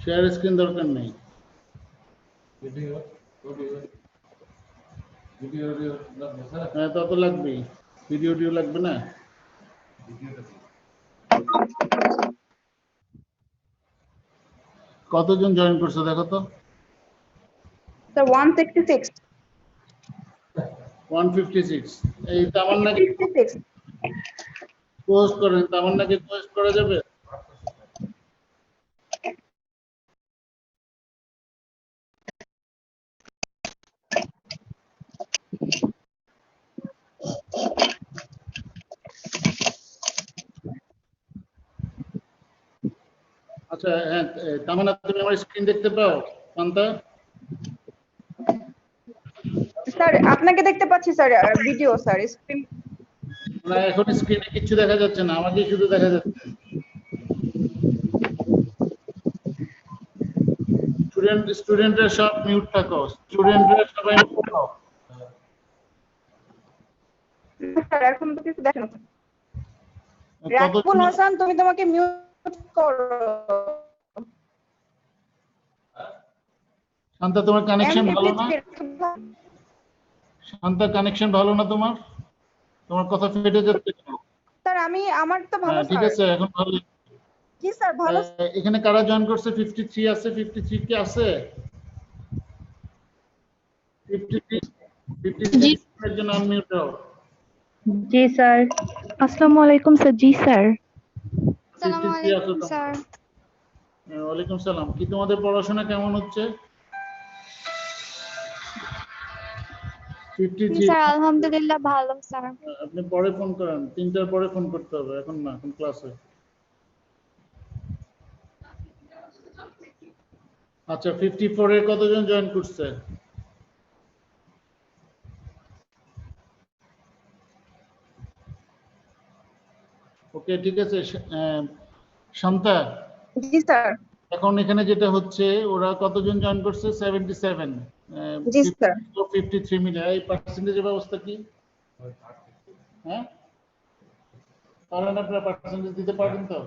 Share screen দরকার নেই। Video video লাগবে স্যার। হ্যাঁ তত লাগবেই, ভিডিও লাগবে না। কতজন জয়েন করছে দেখো তো। স্যার 166 156। এই তামান্নাকে 66 পোস্ট করেন, তামান্নাকে পোস্ট করা যাবে? আচ্ছা হ্যাঁ, তামান্না তুমি আমার স্ক্রিন দেখতে পাও? পান্তা স্যার আপনাকে দেখতে পাচ্ছি স্যার, ভিডিও স্যার স্ক্রিন। না, এখন স্ক্রিনে কিছু দেখা যাচ্ছে না, আমাকে শুধু দেখা যাচ্ছে। স্টুডেন্টরা সব মিউট থাকো, স্টুডেন্টরা সবাই মিউট থাকো। স্যার এখন তো কিছু দেখেন না। কতজন রাকিবুল হাসান তুমি তোমাকে মিউট করো। শান্তা তোমার কানেকশন ভালো না? শান্তা কানেকশন ভালো না তোমার? তোমার কথা ফেটে যাচ্ছে কেন? স্যার আমার তো ভালো হ্যাঁ ঠিক স্যার। আছে, এখন ভালো। জি স্যার ভালো। এখানে কারা জয়েন করছে? 53 আছে, 53 কি আছে? 56 এর জন্য আনমিউট হও। जी सर। अस्सलाम वालेकुम सर। जी सर। 53 আছে তো। ওয়ালাইকুম সালাম। কি তোমাদের পড়াশোনা কেমন হচ্ছে? 53 স্যার আলহামদুলিল্লাহ ভালো স্যার। আপনি পরে ফোন করেন, 3টার পরে ফোন করতে হবে, এখন না, এখন ক্লাসে। আচ্ছা 54 এর কতজন জয়েন করছে? ওকে ঠিক আছে। শান্তা জি স্যার। এখন এখানে যেটা হচ্ছে, ওরা কতজন জয়েন করছে? 77। জি স্যার। 53 মিলে এই পার্সেন্টেজের ব্যবস্থা কি? হ্যাঁ পারেন আপনারা পার্সেন্টেজ দিতে পারবেন তো?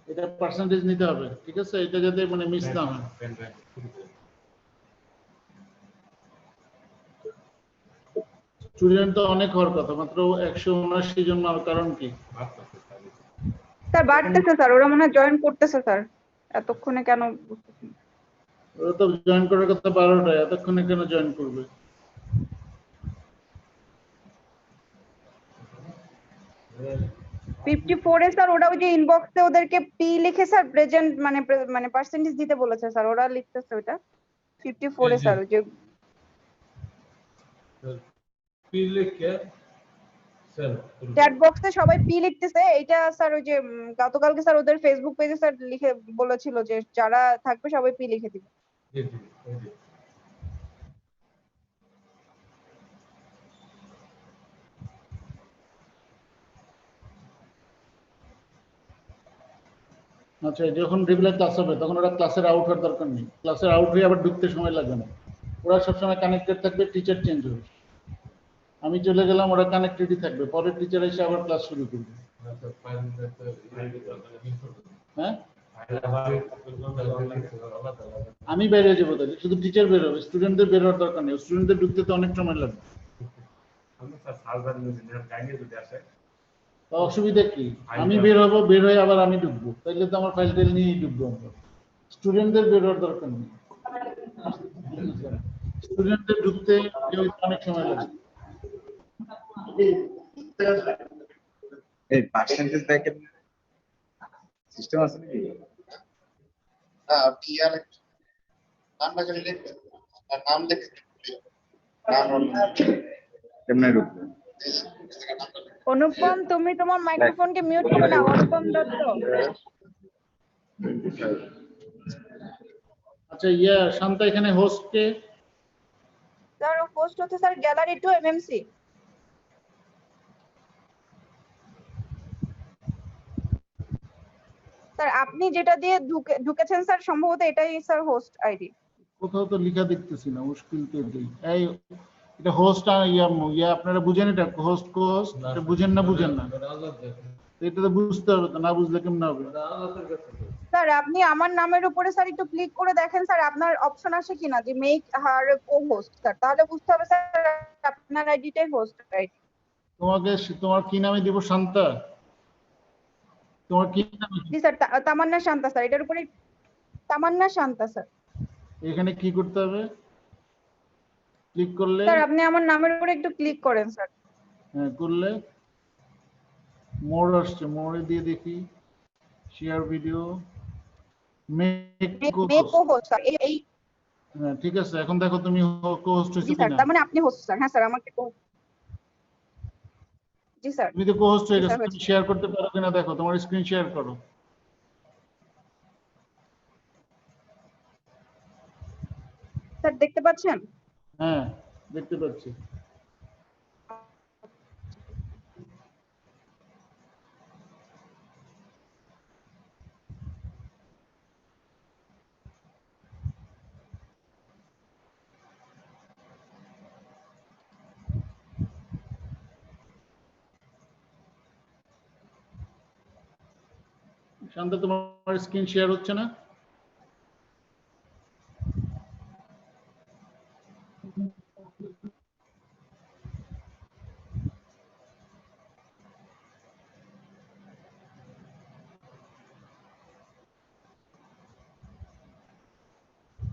এটা পার্সেন্টেজ নিতে হবে, ঠিক আছে? এটা যাতে মানে মিস না হয়। স্টুডেন্ট তো অনেক হওয়ার কথা, মাত্র 179 জন, কারণ কি? স্যার বাড়তেছে স্যার, ওরা মনে হয় জয়েন করতেছে স্যার, এতক্ষণে কেন বুঝতেছি না। ওরা তো জয়েন করার কথা 12টায়, এতক্ষণে কেন জয়েন করবে? হ্যাঁ 54 এ স্যার ওরা ওই যে ইনবক্সে ওদেরকে পি লিখে স্যার প্রেজেন্ট মানে পার্সেন্টেজ দিতে বলেছে স্যার, ওরা লিখতেছে ওটা 54 এ স্যার ওই যে পি লিখে স্যার চ্যাট বক্সে সবাই পি লিখতেছে। এটা স্যার ওই যে গতকালকে স্যার ওদের ফেসবুক পেজে স্যার লিখে বলেছিল যে যারা থাকবে সবাই পি লিখে দিবে। জি জি জি। আচ্ছা যখন রেগুলার ক্লাস হবে তখন ওরা ক্লাসের আউট হওয়ার দরকার নেই, ক্লাসের আউট হয়ে আবার ঢুকতে সময় লাগবে না। ওরা সবসময় কানেক্টেড থাকবে, টিচার চেঞ্জ হবে, আমি চলে গেলাম, ওরা কানেক্টেডই থাকবে, পরের টিচার এসে আবার ক্লাস শুরু করবে। হ্যাঁ আমি বেরিয়ে যাবো, তাহলে শুধু টিচার বের হবে, স্টুডেন্টদের বের হওয়ার দরকার নেই, স্টুডেন্টদের ঢুকতে তো অনেক সময় লাগবে। অসুবিধা কি? আমি বের হবো, বের হয়ে আবার আমি ঢুকবো, তাইলে তো আমার ফাইল টাইল নিয়েই ঢুকবো আমরা। স্টুডেন্টদের বের হওয়ার দরকার নেই, স্টুডেন্টদের ঢুকতে অনেক সময় লাগে। এই পার্সেন্টেজ দেখেন সিস্টেম আছে নাকি? কি আর নাম না করে লিখবে, আর নাম লিখে নাম কেমনে ঢুকবে? অনুপম তুমি তোমার মাইক্রোফোনকে মিউট করে নাও। অনুপম দত্ত। আচ্ছা শান্তা এখানে হোস্ট কে? স্যার হোস্ট হচ্ছে sir gallery to MMC. Sir আপনি যেটা দিয়ে ঢুকেছেন স্যার সম্ভবত এটাই স্যার হোস্ট আইডি। কোথাও তো লেখা দেখতেছি না, মুশকিল তো এটাই। এই এটা হোস্ট আর ইয়া আপনারা বুঝেন, এটা হোস্ট কো হোস্ট, এটা বুঝেন না? বুঝেন না? এটা তো বুঝতে হবে, তো না বুঝলে কেমন হবে? ওটা আল্লাহর কাছে তো। স্যার আপনি আমার নামের উপরে স্যার একটু ক্লিক করে দেখেন স্যার আপনার অপশন আসে কিনা যে মেক হার কো-হোস্ট স্যার, তাহলে বুঝতে হবে স্যার আপনার আইডিটাই হোস্ট আইডি। তোমার কি নামে দিব? শান্তা? তোমার কি নামে? জি স্যার, তামান্না শান্তা স্যার, এটার উপরে তামান্না শান্তা স্যার। এখানে কি করতে হবে? ক্লিক করলে? স্যার আপনি আমার নামের উপরে একটু ক্লিক করেন স্যার। হ্যাঁ, করলে মোর আসছে, মোড়ে দিয়ে দেখি share video, make make cohost sir, এই হ্যাঁ ঠিক আছে, এখন দেখো তুমি কো-হোস্ট জি হয়েছো স্যার, কিনা। তার মানে আপনি হোস্ট স্যার। হ্যাঁ স্যার, আমাকে জি স্যার। তুমি তো কো-হোস্ট হয়ে জি স্যার, গেছো, তুমি হয়েছে। শেয়ার করতে পারো কিনা দেখো, তোমার স্ক্রিন শেয়ার করো। স্যার দেখতে পাচ্ছেন? হ্যাঁ দেখতে পাচ্ছি। শান্ত, তোমার স্ক্রিন শেয়ার হচ্ছে না?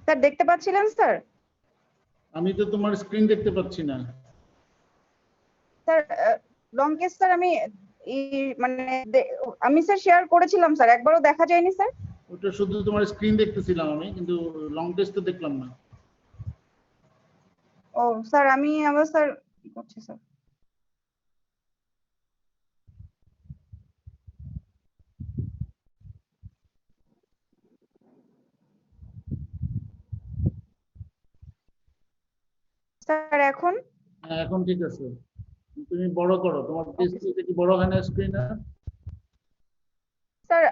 স্যার দেখতে পাচ্ছিলেন স্যার? আমি তো তোমার স্ক্রিন দেখতে পাচ্ছি না। স্যার লঙ্কেশ স্যার, মানে আমি স্যার শেয়ার করেছিলাম স্যার, একবারও দেখা যায়নি স্যার। ওটা শুধু তোমার স্ক্রিন দেখতেছিলাম আমি, কিন্তু লং টেস্ট তো দেখলাম না। ও স্যার, আমি আবার স্যার কি করছি স্যার? স্যার এখন? হ্যাঁ এখন ঠিক আছে। তুমি বড় করো, তোমার ডিসপ্লেতে কি বড় হয় না স্ক্রিন? স্যার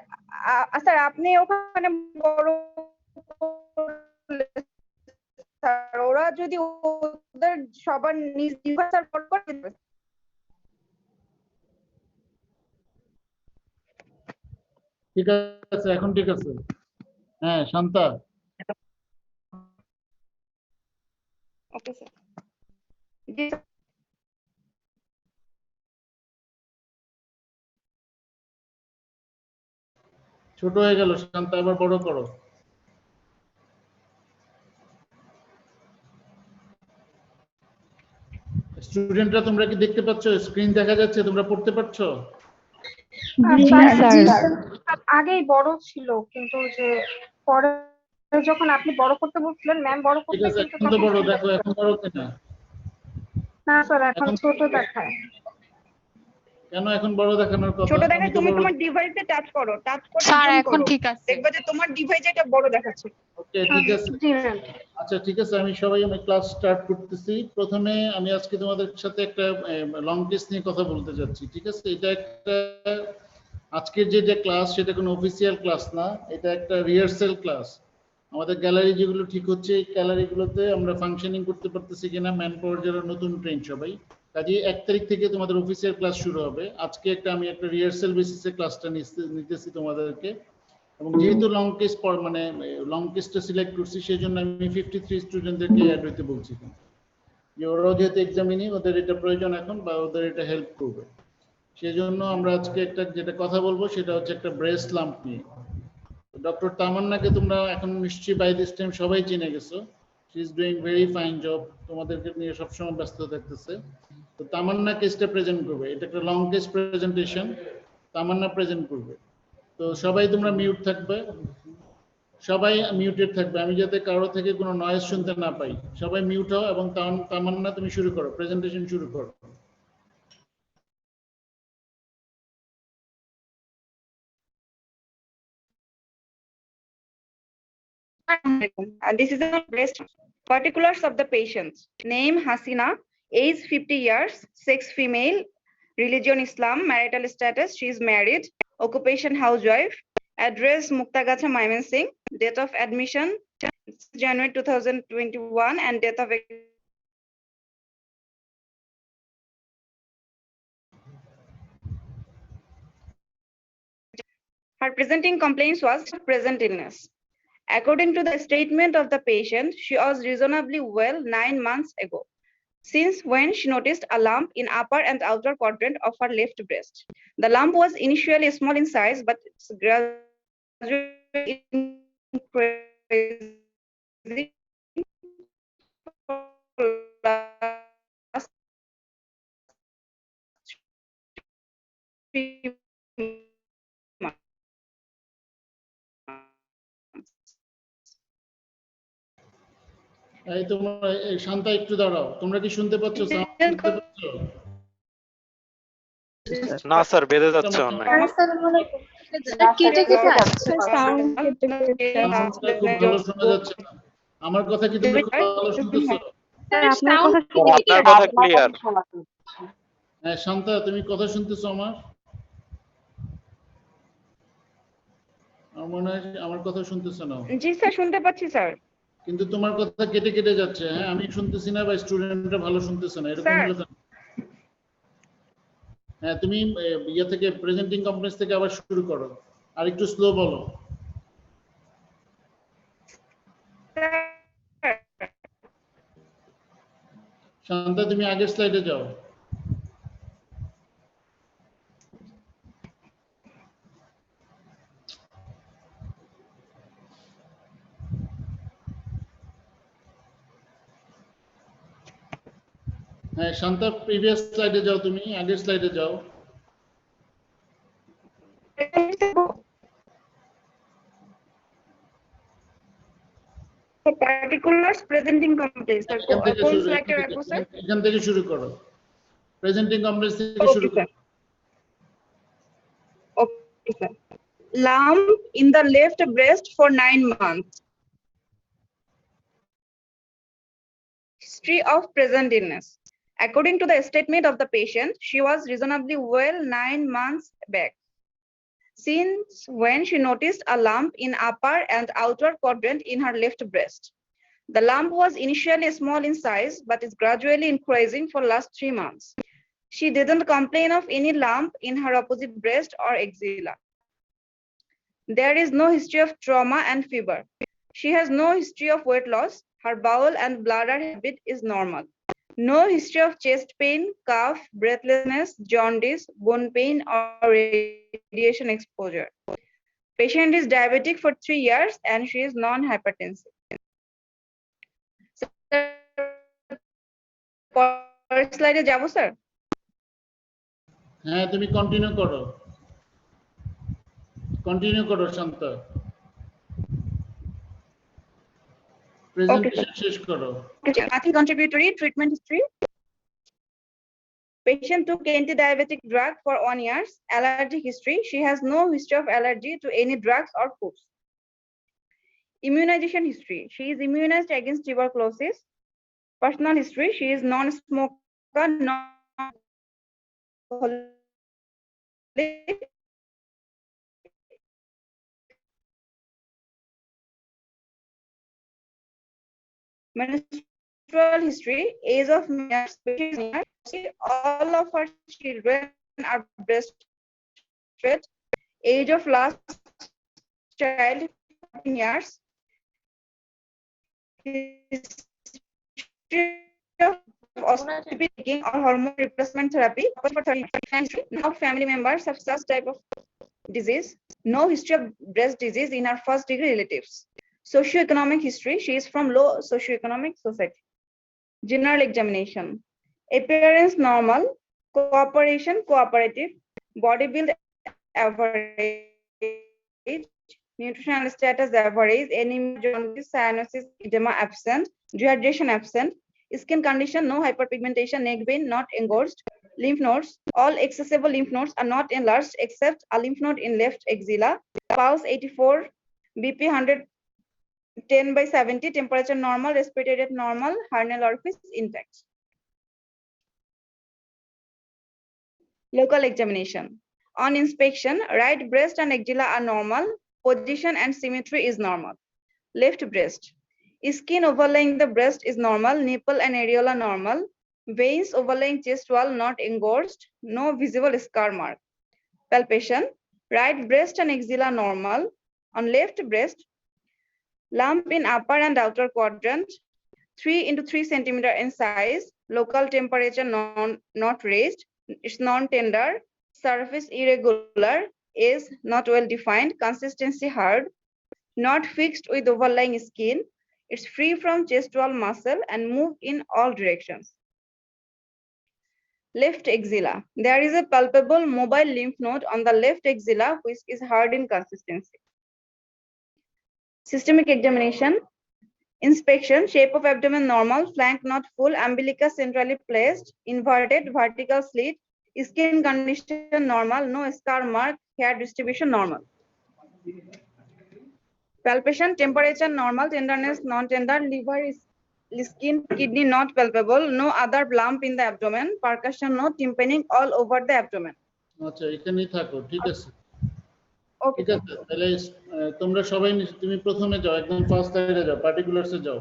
স্যার আপনি ওখানে বড় করলে স্যার, ওরা যদি ওদের সবার নিজ ডিভাইস স্যার বড় করে দিবে। ঠিক আছে, এখন ঠিক আছে। হ্যাঁ শান্তা, ওকে স্যার। জি স্যার। ছোট হয়ে গেল শান্তা, আবার বড় করো। স্টুডেন্টরা তোমরা কি দেখতে পাচ্ছ? স্ক্রিন দেখা যাচ্ছে? তোমরা পড়তে পারছো? জি স্যার। আগেই বড় ছিল, কিন্তু যে পরে যখন আপনি বড় করতে বলছিলেন ম্যাম বড় ঠিক করতে, আছে, কিন্তু এখন তো তখন বড় ঠিক দেখো, আছে। এখন বড় কিনা? না স্যার, এখন এখন ছোট দেখায়। কেন এখন বড় দেখানোর কথা? ছোট আমি দেখায়, তো তুমি বড়। তোমার ডিভাইসে টাচ করো, টাচ করে স্যার জুম এখন করো, ঠিক আছে। দেখবে যে তোমার ডিভাইসে এটা বড় দেখাচ্ছে। ওকে ঠিক আছে। জি ম্যাম। আচ্ছা ঠিক আছে, আমি ক্লাস স্টার্ট করতেছি। প্রথমে আমি আজকে তোমাদের সাথে একটা লং টেস্ট নিয়ে কথা বলতে যাচ্ছি, ঠিক আছে? এটা একটা, আজকের যেটা ক্লাস সেটা কোনো অফিসিয়াল ক্লাস না, এটা একটা রিহার্সাল ক্লাস। আমাদের গ্যালারি যেগুলো ঠিক হচ্ছে, এই গ্যালারিগুলোতে আমরা ফাংশনিং করতে পারতেছি কিনা, ম্যান পাওয়ার যারা নতুন ট্রেন সবাই। কাজে 1 তারিখ থেকে তোমাদের অফিসিয়াল ক্লাস শুরু হবে। আজকে আমি একটা রিহার্সাল বেসিসে ক্লাসটা নিতেছি তোমাদেরকে। এবং যেহেতু লং টেস্ট মানে লং টেস্টটা সিলেক্ট করছি, সেই জন্য আমি 53 স্টুডেন্টদেরকে অ্যাড হইতে বলছি, যে ওরাও যেহেতু এক্সামিনি, ওদের এটা প্রয়োজন এখন, বা ওদের এটা হেল্প করবে। সেই জন্য আমরা আজকে একটা যেটা কথা বলবো সেটা হচ্ছে একটা ব্রেস্ট লাম্প নিয়ে। ডক্টর তামান্নাকে তোমরা এখন নিশ্চয়ই বাই দিস টাইম সবাই চিনে গেছো। She is doing very fine job, তোমাদেরকে নিয়ে সবসময় ব্যস্ত থাকতেছে। তো তামান্না কেসটা প্রেজেন্ট করবে, এটা একটা লং কেস প্রেজেন্টেশন, তামান্না প্রেজেন্ট করবে। তো সবাই তোমরা মিউট থাকবে, সবাই মিউটেড থাকবে, আমি যাতে কারো থেকে কোনো নয়েজ শুনতে না পাই। সবাই মিউট হও এবং তামান্না তুমি শুরু করো, প্রেজেন্টেশন শুরু করো। This is the breast particulars of the patient. Name Hasina, age 50 years, sex female, religion Islam, marital status she is married, occupation housewife, address Muktagacha Mymensingh, date of admission January 2021 and date of Her presenting complaints was present illness. According to the statement of the patient, she was reasonably well 9 months ago, since when she noticed a lump in upper and outer quadrant of her left breast. The lump was initially small in size, but it's gradually increasing last 3 months. এই তোমরা এই শান্তা একটু দাঁড়াও, তোমরা কি শুনতে পাচ্ছ? sound শুনতে পাচ্ছ? না স্যার বেঁধে যাচ্ছে অনেক। কেটে কেটে আসছে Soundটা খুব ভালো শোনা যাচ্ছে না। আমার কথা কি তোমরা খুব ভালো শুনতেছো? আপনার কথা আপনার কথা ক্লিয়ার। হ্যাঁ শান্তা, তুমি কথা শুনতেছো আমার? আমার মনে হয় আমার কথা শুনতেছো না, জি স্যার, শুনতে পাচ্ছি স্যার। কিন্তু তোমার কথা কেটে কেটে যাচ্ছে। হ্যাঁ, আমি শুনতেছি না বা স্টুডেন্টরা ভালো শুনতেছে না, এরকম স্যার। হলো কেন? হ্যাঁ, তুমি ইয়ে থেকে প্রেজেন্টিং কমপ্লেক্স থেকে আবার শুরু করো, আর একটু স্লো বলো। শান্তা, তুমি আগের স্লাইডে যাও। হ্যাঁ শান্তা, প্রিভিয়াস স্লাইডে যাও, তুমি আগের স্লাইডে যাও। Particulars presenting complaints. Sir, এখান থেকে কোন শুরু- স্লাইডে রাখবো স্যার? এখান থেকে শুরু করো, প্রেজেন্টিং কমপ্লেক্স থেকে Okay, শুরু করো। sir. Okay, sir. Lump in the left breast for 9 months. History of present illness. According to the statement of the patient, she was reasonably well 9 months back, since when she noticed a lump in upper and outer quadrant in her left breast. The lump was initially small in size, but is gradually increasing for last 3 months. She didn't complain of any lump in her opposite breast or axilla. There is no history of trauma and fever. She has no history of weight loss. Her bowel and bladder habit is normal. No history of chest pain, cough, breathlessness, jaundice, bone pain, or radiation exposure. Patient is diabetic for 3 years and she is non-hypertensive. Slide যাব sir? হ্যাঁ, তুমি continue করো Shanta, presentation শেষ করো। Nothing contributory treatment history. Patient took anti-diabetic drug for 1 year. Allergic history. She has no history of allergy to any drugs or foods. Immunization history. She is immunized against tuberculosis. Personal history. She is non-smoker, non-alcoholic. Menstrual history, age of menstruation, all of her children are breastfed. Age of last child 14 years. History of OSTP taking or hormone replacement therapy for 30 years. No family members have such type of disease. No history of breast disease in her first degree relatives. Socioeconomic history, she is from low socioeconomic society. General examination. Appearance normal, cooperation cooperative, body build average, nutritional status average, anemia, jaundice, cyanosis, edema absent, dehydration absent, skin condition no hyperpigmentation, neck vein not engorged, lymph nodes, all accessible lymph nodes are not enlarged except a lymph node in left axilla, pulse 84, BP 110/70, temperature normal, respiratory rate normal, hernial orifice intact. Local examination. On inspection, right breast and axilla are normal, position and symmetry is normal. Left breast. Skin overlaying the breast is normal, nipple and areola normal, veins overlaying chest wall not engorged, no visible scar mark. Palpation. Right breast and axilla normal. On left breast, lump in upper and outer quadrant, 3 into 3 centimeter in size, local temperature not raised, it's non-tender, surface irregular, is not well defined, consistency hard, not fixed with overlying skin, it's free from chest wall muscle and move in all directions. Left axilla. There is a palpable mobile lymph node on the left axilla which is hard in consistency. Systemic examination. Inspection, shape of abdomen normal, flank not full, umbilicus centrally placed, inverted, vertical slit, skin condition normal, no scar mark, hair distribution normal. Palpation, temperature normal, tenderness non-tender, liver is skin, kidney not palpable, no other lump in the abdomen, percussion no, tympanic all over the abdomen. আচ্ছা এখানেই থাকো, ঠিক আছে? Okay. ঠিক আছে, তাহলে তোমরা সবাই তুমি প্রথমে যাও, একদম ফার্স্ট সাইডে যাও, পার্টিকুলারসে যাও।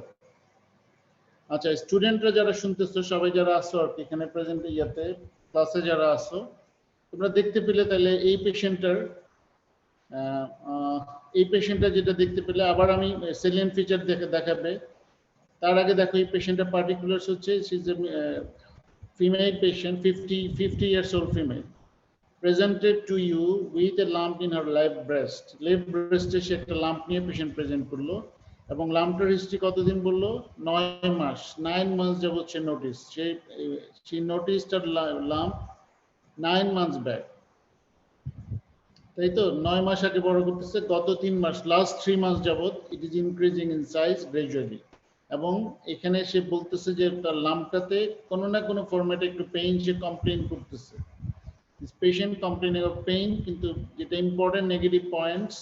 আচ্ছা স্টুডেন্টরা যারা শুনতেছো, সবাই যারা আসো আর কি এখানে প্রেজেন্ট ইয়াতে ক্লাসে যারা আসো, তোমরা দেখতে পেলে তাহলে এই পেশেন্টটা যেটা দেখতে পেলে, আবার আমি সেলিয়েন্ট ফিচার দেখাবে। তার আগে দেখো এই পেশেন্টটা পার্টিকুলারস হচ্ছে, she is a female patient, 50 years old female, presented to you with a lump in her left breast. Left breast সে একটা লাম্প নিয়ে পেশেন্ট প্রেজেন্ট করলো এবং লাম্পটার হিস্ট্রি কতদিন বললো? 9 মাস। 9 months যাবত সে notice, she noticed her lump 9 months back, তাই তো? 9 মাস আগে বড় করতেছে, গত 3 মাস, লাস্ট 3 months যাবত it is increasing in size gradually. এবং এখানে সে বলতেছে যে তার লাম্পটাতে কোনো না কোনো ফরম্যাটে একটু পেইন সে কমপ্লেইন করতেছে। This patient complaining of pain, কিন্তু যেটা ইম্পর্টেন্ট নেগেটিভ পয়েন্টস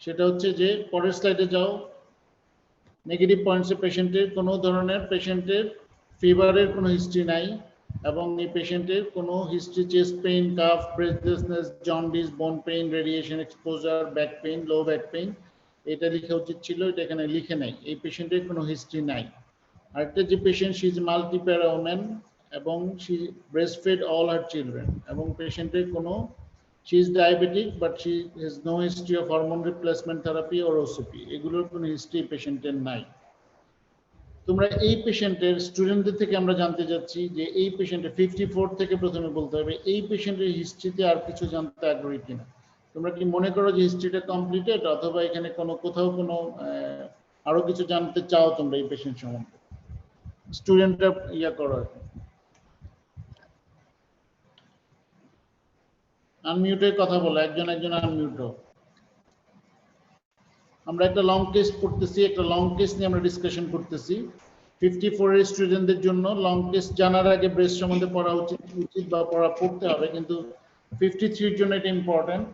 সেটা হচ্ছে যে পরের স্লাইডে যাও। নেগেটিভ পয়েন্টসে পেশেন্টের কোনো ধরনের ফিভারের কোনো হিস্ট্রি নাই এবং এই পেশেন্টের কোনো history chest pain, cough, breathlessness, jaundice, bone pain, radiation exposure, back pain, low back pain, এটা লেখা উচিত ছিল, এটা এখানে লিখে নাই। এই পেশেন্টের কোনো হিস্ট্রি নাই। আরেকটা যে পেশেন্ট, শি ইজ মাল্টিপ্যারা ওমেন এবং she breastfed all her children, এবং পেশেন্টের কোনো, she is diabetic but she has no history of hormone replacement therapy or OCP, এগুলোর কোনো হিস্ট্রি পেশেন্টের নাই। তোমরা এই পেশেন্টের স্টুডেন্টদের থেকে আমরা জানতে যাচ্ছি যে এই পেশেন্টের 54 থেকে প্রথমে বলতে হবে এই পেশেন্টের হিস্ট্রিতে আর কিছু জানতে আগ্রহী কিনা। তোমরা কি মনে করো যে হিস্ট্রিটা কমপ্লিটেড, অথবা এখানে কোথাও কোনো আরো কিছু জানতে চাও তোমরা এই পেশেন্ট সম্বন্ধে? স্টুডেন্টরা ইয়া করো, আনমিউটে কথা বলো, একজন আনমিউট হও। আমরা একটা লং কেস পড়তেছি, একটা লং কেস নিয়ে আমরা ডিসকাশন করতেছি। 54 এর স্টুডেন্টদের জন্য লং কেস জানার আগে ব্রেস্ট সম্বন্ধে পড়া উচিত বা পড়তে হবে, কিন্তু 53 এর জন্য এটা ইম্পর্টেন্ট।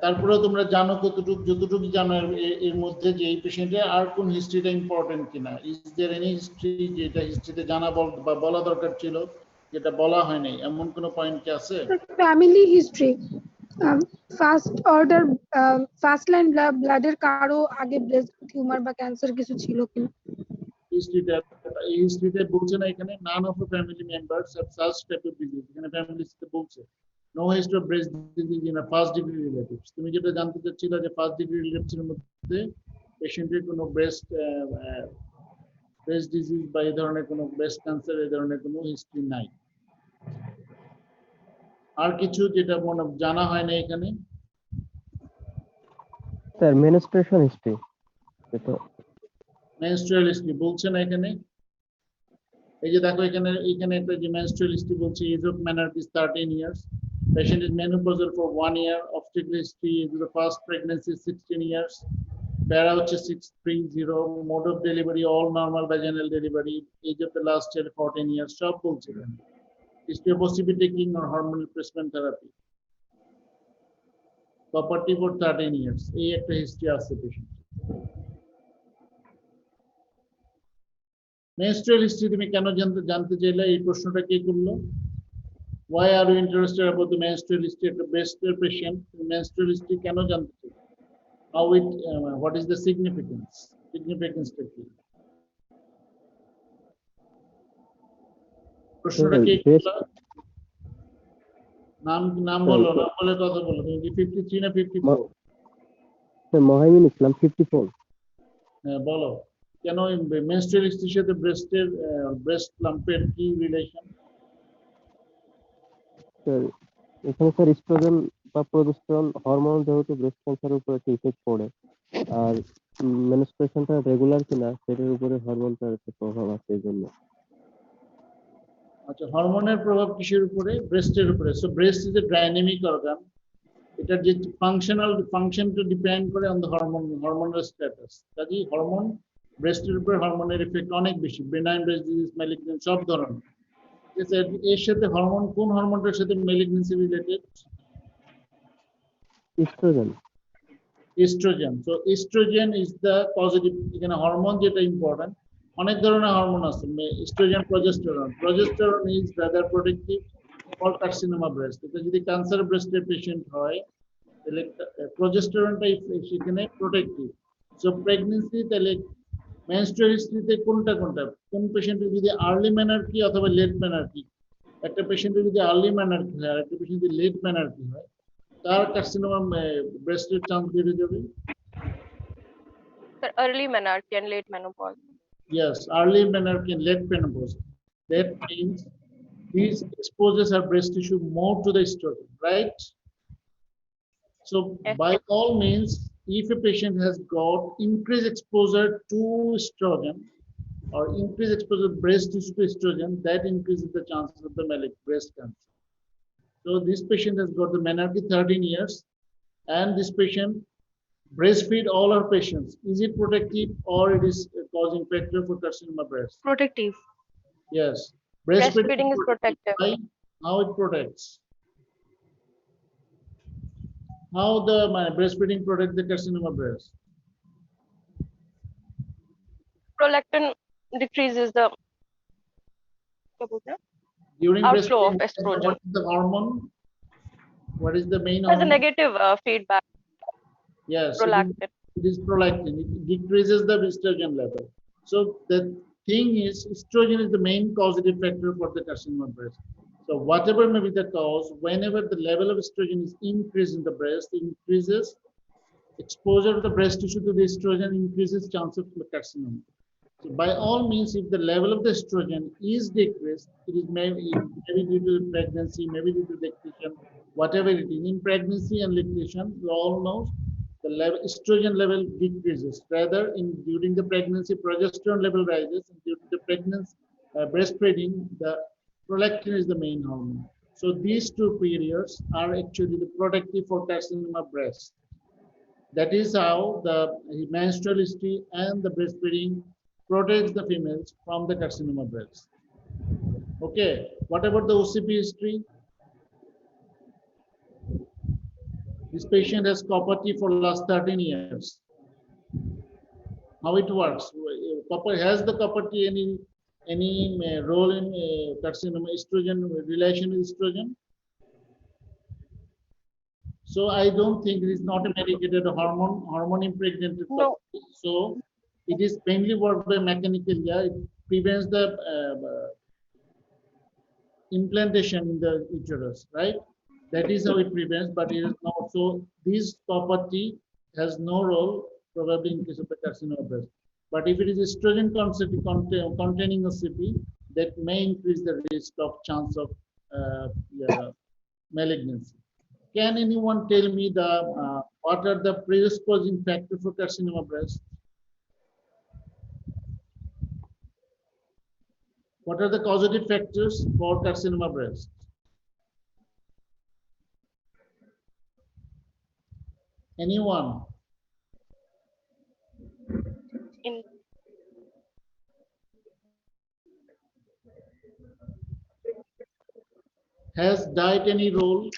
তারপরেও তোমরা জানো যতটুকু জানো এর মধ্যে যে এই পেশেন্টের আর কোন হিস্ট্রিটা ইম্পর্টেন্ট কিনা। ইজ দেয়ার এনি হিস্ট্রি যেটা হিস্ট্রিতে জানা বা বলা দরকার ছিল যেটা বলা হয় নাই, এমন কোন পয়েন্ট কি আছে? Family history, first order, first line ব্লাডের কারো আগে ব্রেস্ট টিউমার বা ক্যান্সার কিছু ছিল কিনা? হিস্ট্রিতে বলছে না এখানে, none of the family members have such type of disease, এখানে ফ্যামিলিতে বলছে no history of breast disease in first degree relatives. তুমি যেটা জানতে চাচ্ছিলে যে ফার্স্ট ডিগ্রি রিলেটিভস এর মধ্যে পেশেন্টের কোনো ব্রেস্ট ডিজিজ বা এই ধরনের কোনো ব্রেস্ট ক্যান্সার এই ধরনের কোনো হিস্ট্রি নাই। আর কিছু যেটা মনে জানা হয় না এখানে? স্যার মেনস্ট্রুয়েশন হিস্ট্রি, এটা মেনস্ট্রুয়াল হিস্ট্রি বলছে না এখানে। এই যে দেখো এখানে একটা যে মেনস্ট্রুয়াল হিস্ট্রি বলছে, age of menarche is 13 years, patient is menopausal for 1 year, obstetric history is the first pregnancy 16 years, para হচ্ছে 630, mode of delivery all normal vaginal delivery, age of the last child 14 years, সব বলছে এখানে। history of OCP taking or hormone replacement therapy, property for 13 years, এই একটা history আছে patient. Menstrual history তুমি কেন জানতে চাইলে? এই প্রশ্নটা কে করলো? Why are you interested about the menstrual history of a breast patient? Menstrual history কেন জানতে চাই? How it, what is the significance? Significance-টা কি? প্রশ্নটা কে করলো? নাম বলো, নাম বলে কথা বলো। তুমি কি 53 না 54? স্যার মহাইমিন ইসলাম 54। হ্যাঁ বলো, কেন মেনস্ট্রুয়াল হিস্ট্রির সাথে ব্রেস্ট লাম্পের কি রিলেশন? স্যার এখানে স্যার ইস্ট্রোজেন বা প্রোজেস্টেরন হরমোন যেহেতু ব্রেস্ট ক্যান্সারের উপর একটা ইফেক্ট পড়ে, আর মেনস্ট্রুয়েশনটা রেগুলার কিনা সেটার উপরে হরমোনটার একটা প্রভাব আছে এই জন্য। আচ্ছা, হরমোনের প্রভাব কিসের উপরে? ব্রেস্টের উপরে। So breast is a dynamic organ. এটার যে ফাংশনটা ডিপেন্ড করে অন দ্য হরমোনাল স্ট্যাটাস। কাজেই হরমোন, ব্রেস্টের উপরে হরমোনের ইফেক্ট অনেক বেশি। বেনাইন ব্রেস্ট ডিজিজ, ম্যালিগন্যান্ট সব ধরনের। এর সাথে হরমোন, কোন হরমোনটার সাথে malignancy related? Oestrogen. Oestrogen. So oestrogen is the positive. এখানে হরমোন যেটা ইম্পর্টেন্ট। অনেক ধরনের হরমোন আছে, oestrogen, progesterone. Progesterone is rather protective for carcinoma breast. এটা যদি ক্যান্সার ব্রেস্টের পেশেন্ট হয় তাহলে প্রজেস্টেরনটা সেখানে প্রোটেক্টিভ। সো প্রেগন্যান্সি, তাহলে মেনস্ট্রুয়াল হিস্ট্রিতে কোনটা কোন পেশেন্টের যদি আর্লি মেনার্কি অথবা লেট মেনার্কি, একটা পেশেন্টের যদি আর্লি মেনার্কি হয় আর একটা পেশেন্ট যদি লেট মেনার্কি হয়, তার কার্সিনোমা ব্রেস্টের চান্স বেড়ে যাবে। Sir, early menarche and late menopause. Yes, early menarche and late menopause. That means these exposes our breast tissue more to the estrogen, right? So Yes. by all means, if a patient has got increased exposure to estrogen or increased exposure of breast tissue to estrogen, that increases the chances of the malignant breast cancer. So this patient has got the menarche 13 years, and this patient breastfeed all our patients. Is it protective or it is causing factor for carcinoma breast? Protective. Yes. Breastfeeding is protective. Why? How it protects? How the breastfeeding protect the carcinoma breast? Prolactin decreases the During outflow of breastfeeding, estrogen. what is the hormone? What is the main Has a hormone? negative feedback. Yes, Prolactin. it is prolactin. It decreases the estrogen level. So the thing is, estrogen is the main causative factor for the carcinoma breast. So whatever may be the cause, whenever the level of estrogen is increased in the breast, increases exposure of the breast tissue to the estrogen, increases chance of carcinoma. So by all means, if the level of the estrogen is decreased, it is maybe due to pregnancy, maybe due to lactation, whatever it is. In pregnancy and lactation, you all know the estrogen level decreases. Rather, during the pregnancy, progesterone level rises, and during the pregnancy, breastfeeding, the prolactin is the main hormone. So these two periods are actually the protective for carcinoma breast. That is how the menstrual history and the breastfeeding protects the females from the carcinoma breast. Okay, what about the OCP history? This patient has copper T for last 13 years. How it works? Has the copper T any role in carcinoma estrogen relation with estrogen? So I don't think it is not a medicated hormone impregnated. No. So it is mainly worked by mechanical. Yeah, it prevents the implantation in the uterus, right? That is how it prevents, but it is not. So this property has no role probably in case of the carcinoma breast. But if it is estrogen containing OCP, that may increase the risk of chance of malignancy. Can anyone tell me what are the predisposing factors for carcinoma breast? What are the causative factors for carcinoma breast? Anyone? In Has diet any role?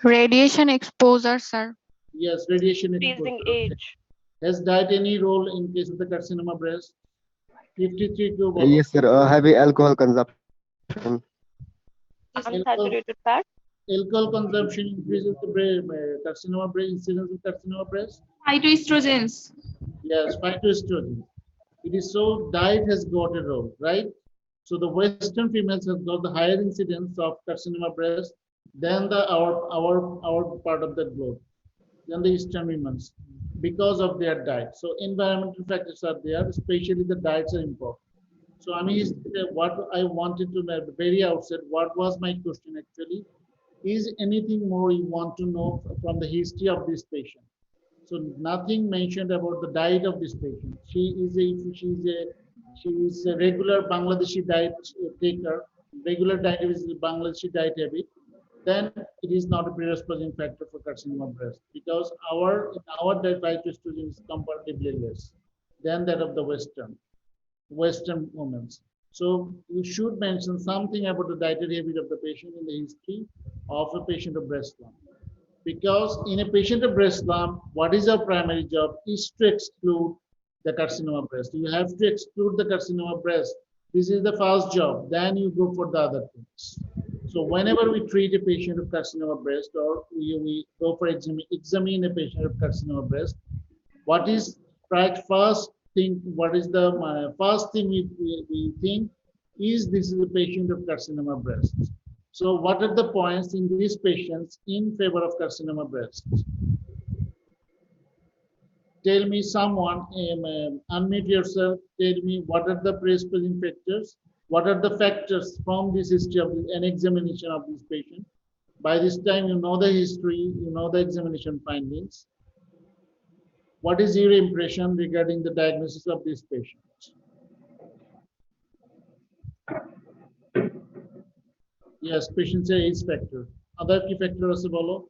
Radiation exposure, sir. Yes, radiation increasing exposure. age. Has diet any role in case of the carcinoma breast? 53 to Yes, sir. Heavy alcohol consumption. Unsaturated fat. Alcohol consumption increases the carcinoma breast, incidence of carcinoma breast. Phytoestrogens. Yes, phytoestrogen. It is so diet has got a role, right? So the Western females have got the higher incidence of carcinoma breast then the our part of the globe, then the eastern women's, because of their diet. So environmental factors are there, especially the diets are important. So I mean, what I wanted to know at the very outset, what was my question actually? Is anything more you want to know from the history of this patient? So nothing mentioned about the diet of this patient. She is a regular Bangladeshi diet taker. Regular diet is Bangladeshi diet habit. Then it is not a predisposing factor for carcinoma of breast, because our diet estrogen is comparatively less than that of the Western women. So you should mention something about the dietary habit of the patient in the history of a patient of breast lump. Because in a patient of breast lump, what is our primary job is to exclude the carcinoma breast. You have to exclude the carcinoma breast. This is the first job. Then you go for the other things. So whenever we treat a patient of carcinoma breast, or we go for examine a patient of carcinoma breast, what is first thing? What is the first thing we think is this is a patient of carcinoma breast. So what are the points in these patients in favor of carcinoma breast? Tell me someone, unmute yourself, tell me what are the predisposing factors, what are the factors from this history of an examination of this patient. By this time, you know the history, you know the examination findings. What is your impression regarding the diagnosis of this patient? Yes, patient's age factor. Other key factors as well.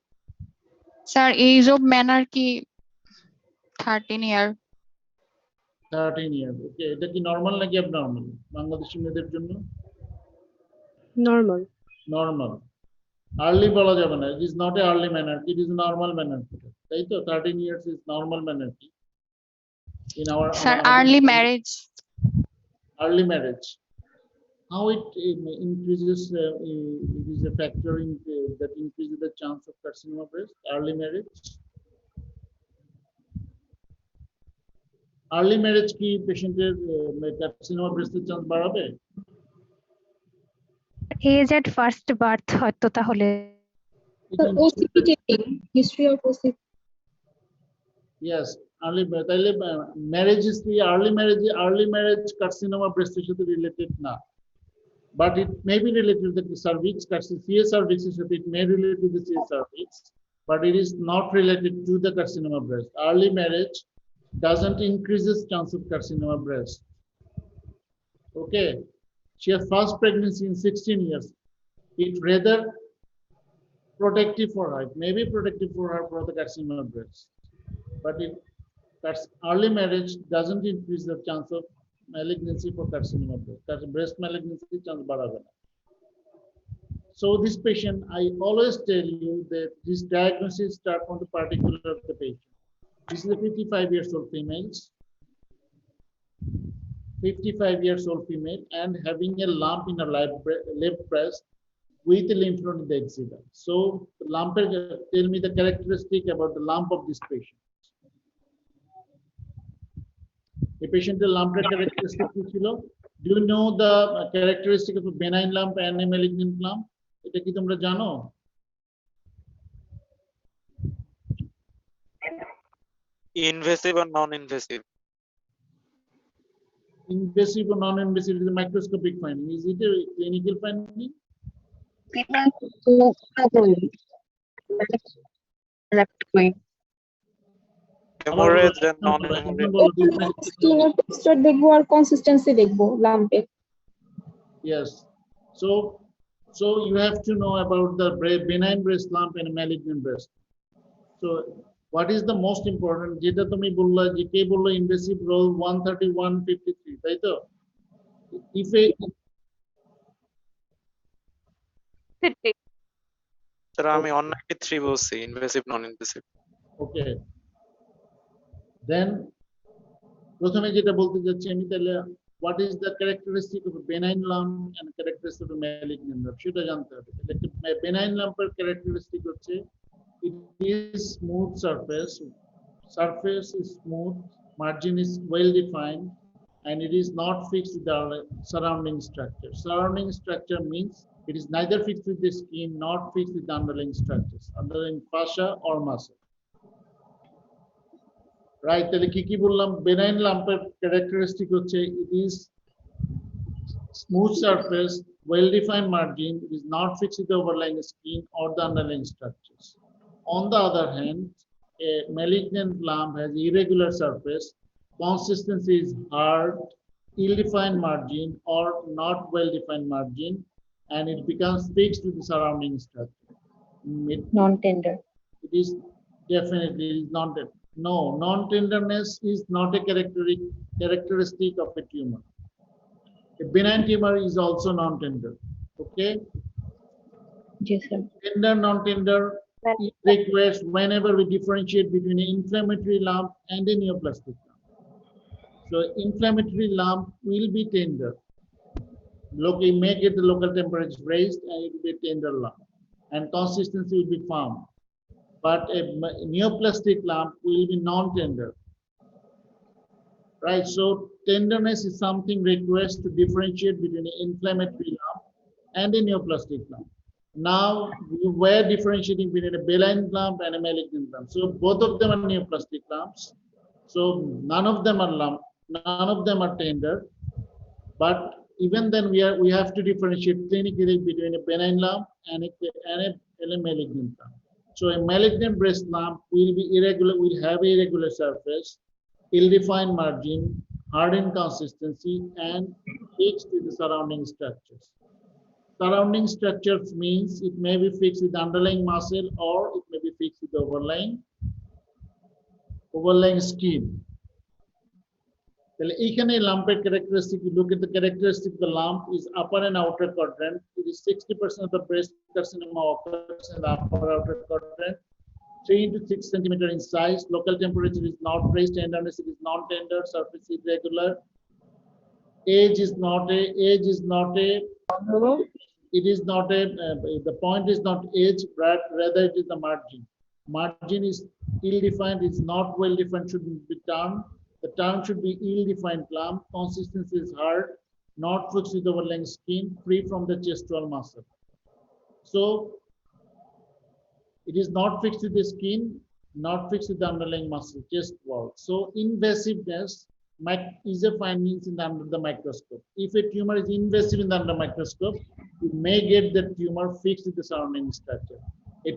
Sir, age of menarche 13 year. 13 years. Okay, এটা কি normal নাকি abnormal Bangladeshi মেয়েদের জন্য? Normal. Normal. Early বলা যাবে না, it is not a early menarche, it is a normal menarche, তাই তো? 13 years is normal menarche in our Sir, early marriage. Early marriage, how it increases, it is a factor in that increases the chance of carcinoma breast. Early marriage, early marriage কি পেশেন্টের carcinoma breast এর chance বাড়াবে? Age at first birth হয়তো তাহলে। OCP taking, history of OCP. Yes, early তাইলে marriage history, early marriage carcinoma breast এর সাথে related না, but it may be related to the cervix, CA cervix এর সাথে it may relate to the CA cervix, but it is not related to the carcinoma breast. Early marriage doesn't increase the chance of carcinoma breast. Okay, she has first pregnancy in 16 years. It rather protective for her, it may be protective for her for the carcinoma breast, but that's early marriage doesn't increase the chance of malignancy for carcinoma breast. That's breast malignancy chance বাড়াবে না. So this patient, I always tell you that this diagnosis start from the particular of the patient. This is a 55 years old female, 55 years old female, and having a lump in her left breast with a lymph node in the axilla. So the lump, tell me the characteristic about the lump of this patient. A patient with lump characteristic কি ছিল? Do you know the characteristic of a benign lump and a malignant lump? এটা কি তোমরা জানো? Invasive or non-invasive? Invasive or non-invasive is a microscopic finding. Is it a clinical finding? Hemorrhage and non-hemorrhage. স্কিনের texture দেখবো আর consistency দেখবো লাম্পে। Yes. So you have to know about the benign breast lump and malignant breast. So what is the most important? যেটা তুমি বললা যে কে বললো invasive role 13153, তাই তো? If a Sir, আমি 193 বলছি, invasive non-invasive. Okay. Then প্রথমে যেটা বলতে যাচ্ছি আমি, তাহলে what is the characteristic of a benign lump and characteristic of a malignant lump সেটা জানতে হবে। তাহলে benign lump এর characteristic হচ্ছে it is smooth surface is smooth, margin is well defined, and it is not fixed with the surrounding structure. Surrounding structure means it is neither fixed with the skin, not fixed with the underlying structures, underlying fascia or muscle. Right, তাহলে কি বললাম? Benign lumpের characteristic হচ্ছে it is smooth surface, well-defined margin, it is not fixed with the overlying skin or the underlying structures. On the other hand, a malignant lump has irregular surface, consistency is hard, ill-defined margin or not well-defined margin, and it becomes fixed with the surrounding structure. Non-tender. It is definitely not. No, non-tenderness is not a characteristic of a tumor. A benign tumor is also non-tender. Okay. Yes, sir. Tender, non-tender is request whenever we differentiate between an inflammatory lump and a neoplastic lump. So inflammatory lump will be tender. Local may get the local temperature raised and it will be a tender lump, and consistency will be firm. But a neoplastic lump will be non-tender. Right, so tenderness is something request to differentiate between an inflammatory lump and a neoplastic lump. Now we were differentiating between a benign lump and a malignant lump. So both of them are neoplastic lumps. So none of them are lump, none of them are tender. But even then we have to differentiate clinically between a benign lump and a malignant lump. So a malignant breast lump will be irregular, will have a irregular surface, ill-defined margin, hardened consistency, and fixed with the surrounding structures. Surrounding structures means it may be fixed with the underlying muscle or it may be fixed with the overlying skin. Well, each lumped characteristic, you look at the characteristic of the lump is upper and outer quadrant. It is 60% of the breast carcinoma occurs in the upper outer quadrant. 3 to 6 centimeter in size. Local temperature is not raised. Tenderness is non-tender. Surface is irregular. Age is not a. It is not a. The point is not age, but rather it is the margin. Margin is ill-defined. Is not well-defined. Should be term. The term should be ill-defined lump. Consistency is hard. Not fixed with overlying skin. Free from the chest wall muscle. So. It is not fixed with the skin, not fixed with the underlying muscle, chest wall. So invasiveness is a findings under the microscope. If a tumor is invasive in the under microscope, you may get the tumor fixed with the surrounding structure. A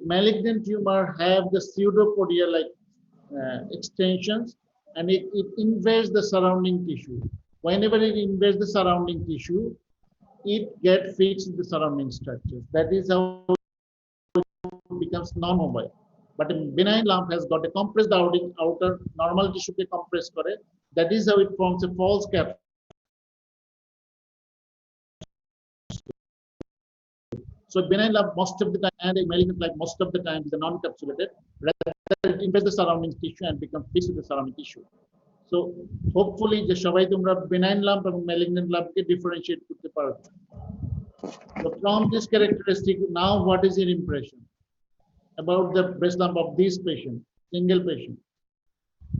malignant tumor have the pseudopodia-like extensions, and it invades the surrounding tissue. Whenever it invades the surrounding tissue, it gets fixed with the surrounding structures. That is how becomes non-mobile. But a benign lump has got a compressed outer normal tissue ke compress kore. That is how it forms a false capsule. So benign lump most of the time and a malignant lump most of the time is a non-capsulated. Rather it invades the surrounding tissue and becomes fixed with the surrounding tissue. So hopefully je shobai tumra benign lump and malignant lump ke differentiate korte parbe. So from this characteristic, now what is your impression about the breast lump of this patient, single patient?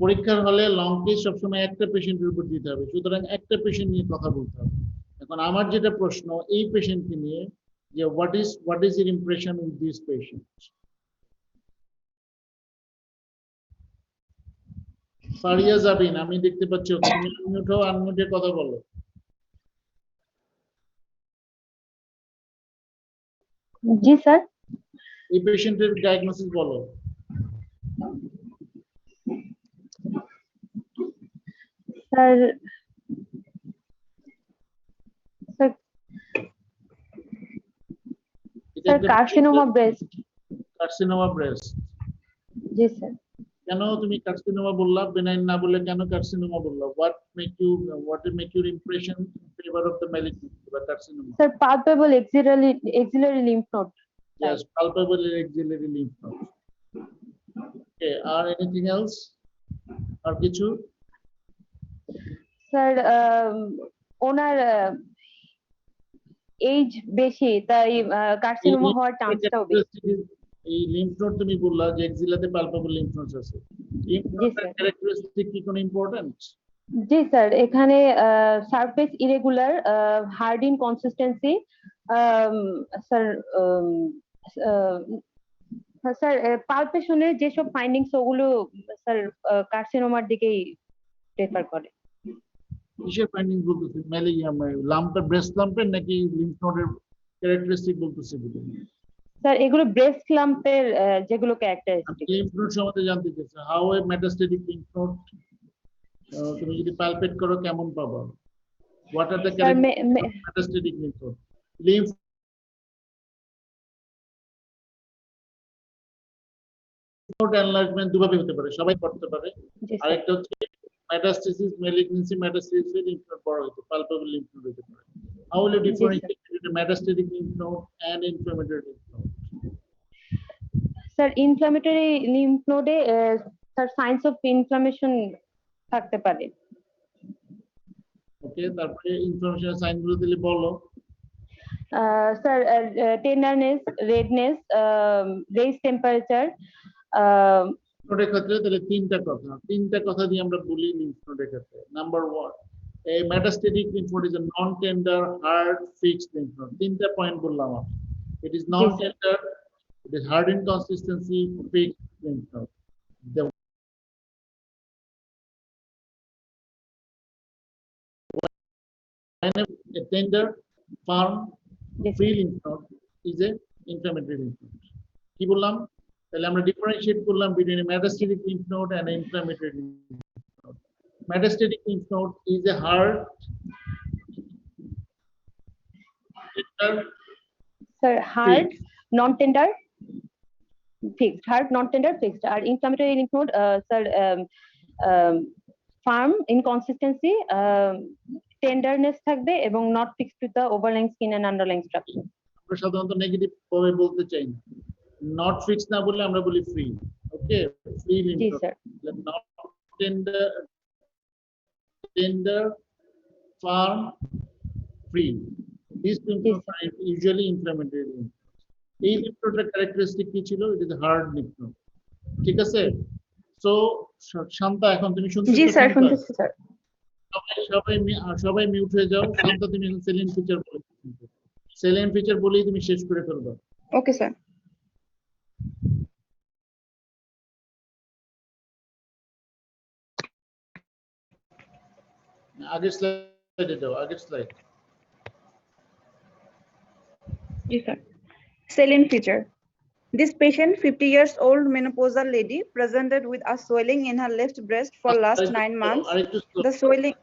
পরীক্ষার হলে long case সবসময় একটা পেশেন্টের উপর দিতে হবে, সুতরাং একটা পেশেন্ট নিয়ে কথা বলতে হবে। এখন আমার যেটা প্রশ্ন এই পেশেন্টকে নিয়ে যে what is your impression with this patient? Faria Zabin, আমি দেখতে পাচ্ছি আনমিউটে কথা বলো। জি স্যার। এই পেশেন্টের ডায়াগনোসিস বলো। Sir carcinoma breast. Carcinoma breast. জি স্যার। কেন তুমি কার্সিনোমা বললা, বেনাইন না বলে কেন কার্সিনোমা বললা? what make your impression in favor of the malignancy বা carcinoma? Sir palpable axillary lymph node. Yes, palpable axillary lymph node. Okay, or anything else? আর কিছু? স্যার ওনার এজ বেশি, তাই কার্সিনোমা হওয়ার চান্সটাও বেশি। এই লিম্ফ নোড তুমি বললা যে এক্সিলাতে পালপেবল লিম্ফ নোডস আছে, লিম্ফ নোড ক্যারেক্টারিস্টিক কি কোনো ইম্পর্টেন্ট? জি স্যার, এখানে surface irregular, hard in consistency, sir sir পালপেশনের যেসব ফাইন্ডিংস ওগুলো স্যার কার্সিনোমার দিকেই রেফার করে। কিসের ফাইন্ডিং বলতেছে? লাম্পের, ব্রেস্ট লাম্পের নাকি লিম্ফ নোডের ক্যারেক্টারিস্টিক বলতেছে? স্যার এগুলো ব্রেস্ট লাম্পের যেগুলো ক্যারেক্টারিস্টিক। লিম্ফ নোড সম্বন্ধে জানতে চাইছে, how a metastatic lymph node, তুমি যদি পালপেট করো কেমন পাবা? What are the characteristic metastatic lymph node? Lymph node enlargement দুভাবে হতে পারে, সবাই করতে পারে। আরেকটা হচ্ছে metastasis, malignancy metastasis, lymph node বড় হতে, পালপেবল লিম্ফ নোড হতে পারে। How will you differentiate between metastatic lymph node and inflammatory lymph node? Sir inflammatory lymph নোডে স্যার সাইন্স অফ ইনফ্লামেশন থাকতে পারে। ওকে, তারপরে ইনফ্লামেশনের সাইনগুলো দিলে বলো। Sir tenderness, redness, raise temperature. নোডের ক্ষেত্রে তাহলে তিনটা কথা দিয়ে আমরা বলি লিম্ফ নোডের ক্ষেত্রে। Number 1, a metastatic lymph node is a non-tender, hard, fixed lymph node. তিনটা পয়েন্ট বললাম আমি। It is non-tender, it is hard in consistency, fixed lymph node. The when a tender, firm, free lymph node is a inflammatory lymph node. কি বললাম? তাহলে আমরা differentiate করলাম between a metastatic lymph node and an inflammatory lymph node. Metastatic lymph node is a hard, tender, sir hard, non tender, fixed. Hard, non tender, fixed. আর inflammatory lymph node sir firm, inconsistency, tenderness থাকবে এবং not fixed to the overlying skin and underlying structure. আমরা সাধারণত negative ভাবে বলতে চাই না, not fix না বলে আমরা বলি free. Okay, free lymph node, not tender, tender, firm, free. These lymph nodes are usually inflammatory lymph nodes. এই lymph node characteristic কি ছিল? It is a hard lymph node. ঠিক আছে? So শান্তা, এখন তুমি শুনতে? জি স্যার, শুনতেছি স্যার। সবাই মিউট হয়ে যাও। শান্তা, তুমি এখন সেলিন ফিচার বলো। সেলিন ফিচার বলেই তুমি শেষ করে ফেলবা। Okay sir. আগের স্লাইডে যাও, আগের slide. Yes, sir. Saline feature. This patient, 50 years old menopausal lady, presented with a swelling in her left breast for last 9 months. The swelling.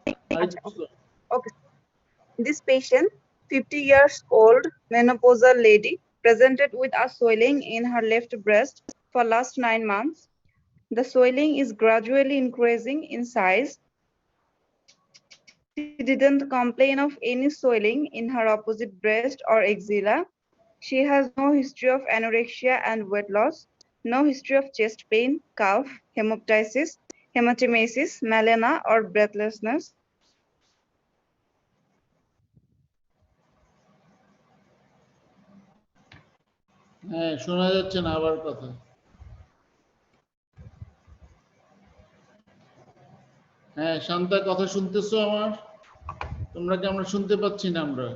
Okay. This patient, 50 years old menopausal lady, presented with a swelling in her left breast for last 9 months. The swelling is gradually increasing in size. She didn't complain of any swelling in her opposite breast or axilla. She has no history of anorexia and weight loss, no history of chest pain, cough, hemoptysis, hematemesis, melena, or breathlessness. হ্যাঁ, শোনা যাচ্ছে না আবার কথা। হ্যাঁ শান্তা, কথা শুনতেছো আমার? তোমরা কি? আমরা শুনতে পাচ্ছি না আমরা।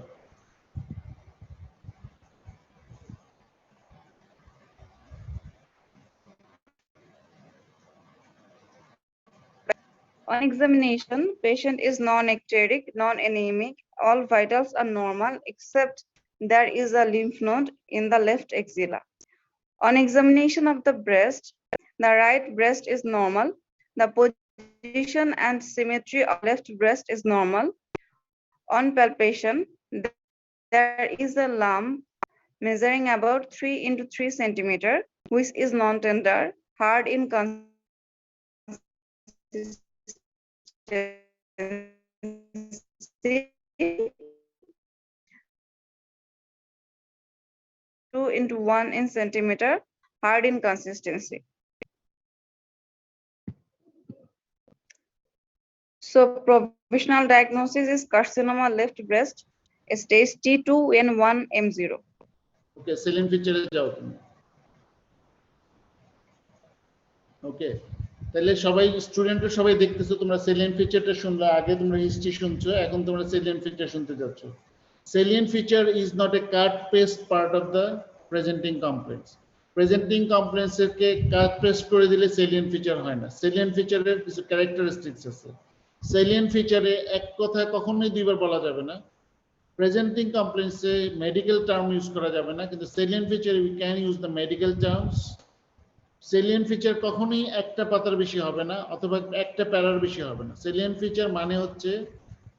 On examination, patient is non-ecteric, non-anemic. All vitals are normal except there is a lymph node in the left axilla. On examination of the breast, the right breast is normal. The position and symmetry of left breast is normal. On palpation, there is a lump measuring about 3 into 3 centimeter, which is non-tender, hard in consistency, 2 into 1 in centimeter, hard in consistency. So provisional diagnosis is carcinoma left breast, stage T2N1M0. Okay, saline ফিচারে যাও তুমি। ওকে, তাহলে সবাই স্টুডেন্টরা সবাই দেখতেছো, তোমরা সেলিয়েন্ট ফিচারটা শুনলে, আগে তোমরা হিস্ট্রি শুনছো, এখন তোমরা সেলিয়েন্ট ফিচার শুনতে যাচ্ছ। Salient feature is not a cut paste part of the presenting complaints. Presenting complaints K cut paste করে দিলে salient feature হয় না। Salient feature এর কিছু characteristics আছে। Salient feature এ এক কথা কখনোই দুইবার বলা যাবে না। Presenting complaints এ medical term use করা যাবে না, কিন্তু salient feature we can use the medical terms. Salient feature কখনোই একটা পাতার বেশি হবে না অথবা একটা প্যারার বেশি হবে না। Salient feature মানে হচ্ছে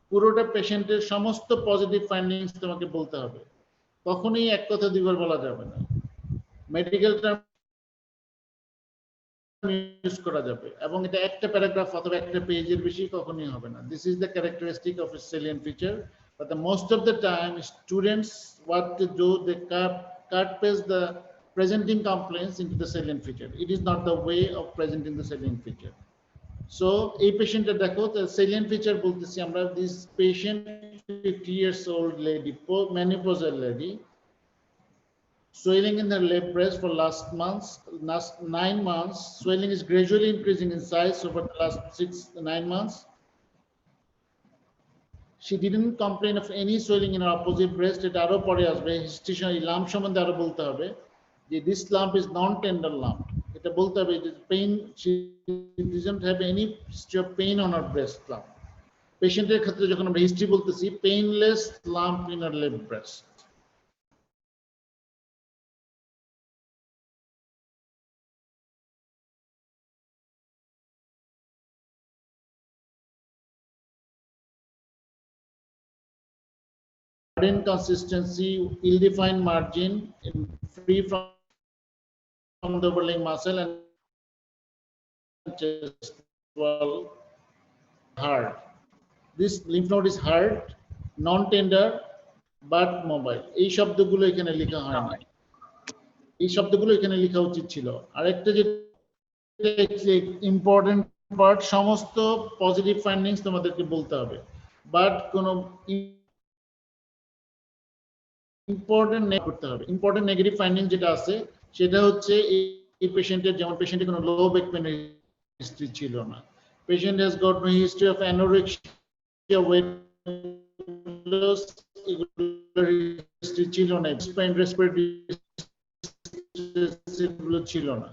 পুরোটা পেশেন্টের সমস্ত পজিটিভ ফাইন্ডিংস তোমাকে বলতে হবে, কখনোই এক কথা দুইবার বলা যাবে না। মেডিকেল টার্ম ইউজ করা যাবে এবং এটা একটা প্যারাগ্রাফ অথবা একটা পেজের বেশি কখনোই হবে না। This is the characteristic of A salient feature, but the most of the time students what to do, they cut paste the presenting complaints into the salient feature. It is not the way of presenting the salient feature. So এই পেশেন্টটা দেখো, salient feature বলতেছি আমরা, this patient 50 years old lady, menopausal lady, swelling in her left breast for last 9 months. Swelling is gradually increasing in size over the last 6-9 months. She didn't complain of any swelling in her opposite breast. এটা আরো পরে আসবে, history lump সম্বন্ধে আরো বলতে হবে যে this lump is non-tender lump. এটা বলতে হবে যে pain, she doesn't have any history of pain on her breast lump. পেশেন্টের ক্ষেত্রে যখন আমরা হিস্ট্রি বলতেছি, painless lump in her left breast. Inconsistency, ill-defined margin, free from the overlying muscle and chest wall, hard. This lymph node is hard, non-tender but mobile. এই শব্দগুলো এখানে লেখা হয় না, এই শব্দগুলো এখানে লেখা উচিত ছিল। আরেকটা যে ইম্পর্টেন্ট পার্ট, সমস্ত পজিটিভ ফাইন্ডিংস তোমাদেরকে বলতে হবে, বাট কোনো ইম্পর্টেন্ট করতে হবে। ইম্পর্টেন্ট নেগেটিভ ফাইন্ডিং যেটা আছে সেটা হচ্ছে এই পেশেন্টের, যেমন পেশেন্টের কোনো লো ব্যাক পেন হিস্ট্রি ছিল না, patient has got no history of anorexia, weight loss, এগুলোর হিস্ট্রি ছিল না, স্পাইন রেসপিরেটরি এগুলো ছিল না।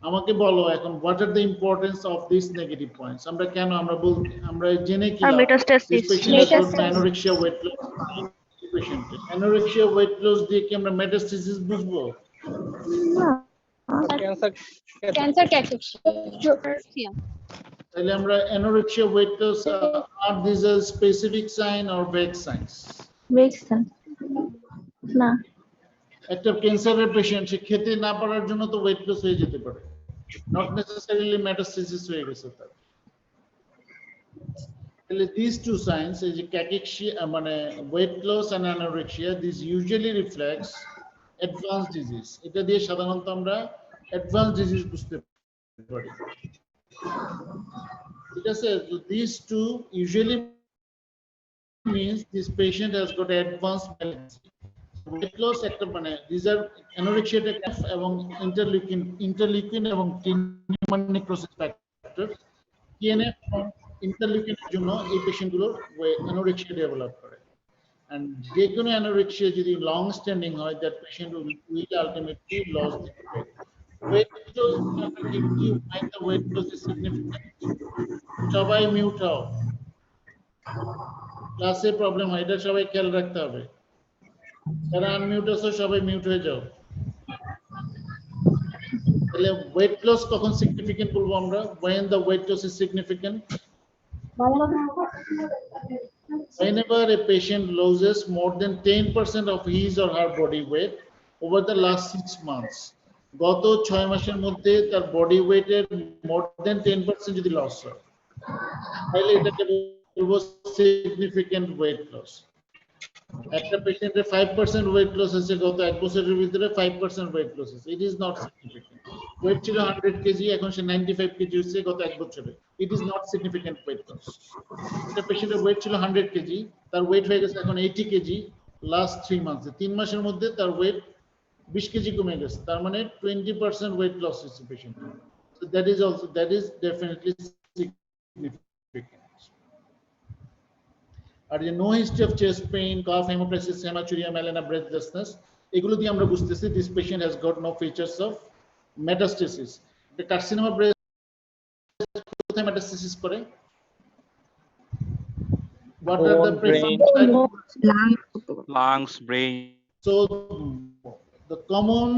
আমাকে বলো এখন, what are the importance of this negative points? আমরা কেন আমরা জেনে কি anorexia, weight loss patient anorexia weight loss দিয়ে কি আমরা মেটাস্টেসিস বুঝবো? Cancer cachexia. তাহলে আমরা anorexia weight loss, are these a specific sign or vague signs? Vague sign না। একটা ক্যান্সারের পেশেন্ট, সে খেতে না পারার জন্য তো ওয়েট লস হয়ে যেতে পারে, নট নেসেসারিলি মেটাস্টেসিস হয়ে গেছে তার। These two signs, cachexia, weight loss and anorexia, this usually reflects advanced disease. এটা দিয়ে সাধারণত আমরা advanced disease বুঝতে পারি, ঠিক আছে? So these two usually means this patient has got advanced malignancy. Weight loss একটা these are anorexia এবং interleukin এবং tumor necrosis factors, TNF ইন্টারলিউকিনের জন্য এই পেশেন্টগুলোর অ্যানোরেক্সিয়া ডেভেলপ করে। and যে কোনো অ্যানোরেক্সিয়া যদি লং স্ট্যান্ডিং হয়, that patient will ultimately lose the weight. Weight loss, if you find the weight loss is significant, সবাই মিউট হও, ক্লাসে প্রবলেম হয়, এটা সবাই খেয়াল রাখতে হবে। যারা আনমিউট আছো সবাই মিউট হয়ে যাও। তাহলে weight loss কখন সিগনিফিকেন্ট বলবো আমরা? when the weight loss is significant, whenever a patient loses more than 10% of his or her body weight over the last 6 months, গত 6 মাসের মধ্যে তার বডি ওয়েটের more than 10% যদি লস হয়, তাহলে এটাকে বলবো সিগনিফিকেন্ট ওয়েট লস। একটা পেশেন্টের 5% ওয়েট লস হয়েছে গত 1 বছরের ভিতরে, 5% ওয়েট লস হয়েছে, it is not significant. Weight ছিল 100 কেজি, এখন সে 95 কেজি হচ্ছে গত 1 বছরে, it is not significant weight loss. একটা পেশেন্টের ওয়েট ছিল 100 কেজি, তার ওয়েট হয়ে গেছে এখন 80 কেজি লাস্ট 3 মান্থসে, 3 মাসের মধ্যে তার ওয়েট 20 কেজি কমে গেছে, তার মানে 20% ওয়েট লস হয়েছে পেশেন্টের। So that is definitely significant. আর যে no history of chest pain, cough, hemoptysis, hematuria, melena, breathlessness, এগুলো দিয়ে আমরা বুঝতেছি this patient has got no features of metastasis. The carcinoma breast কোথায় metastasis করে? What are the lungs, brain. So the common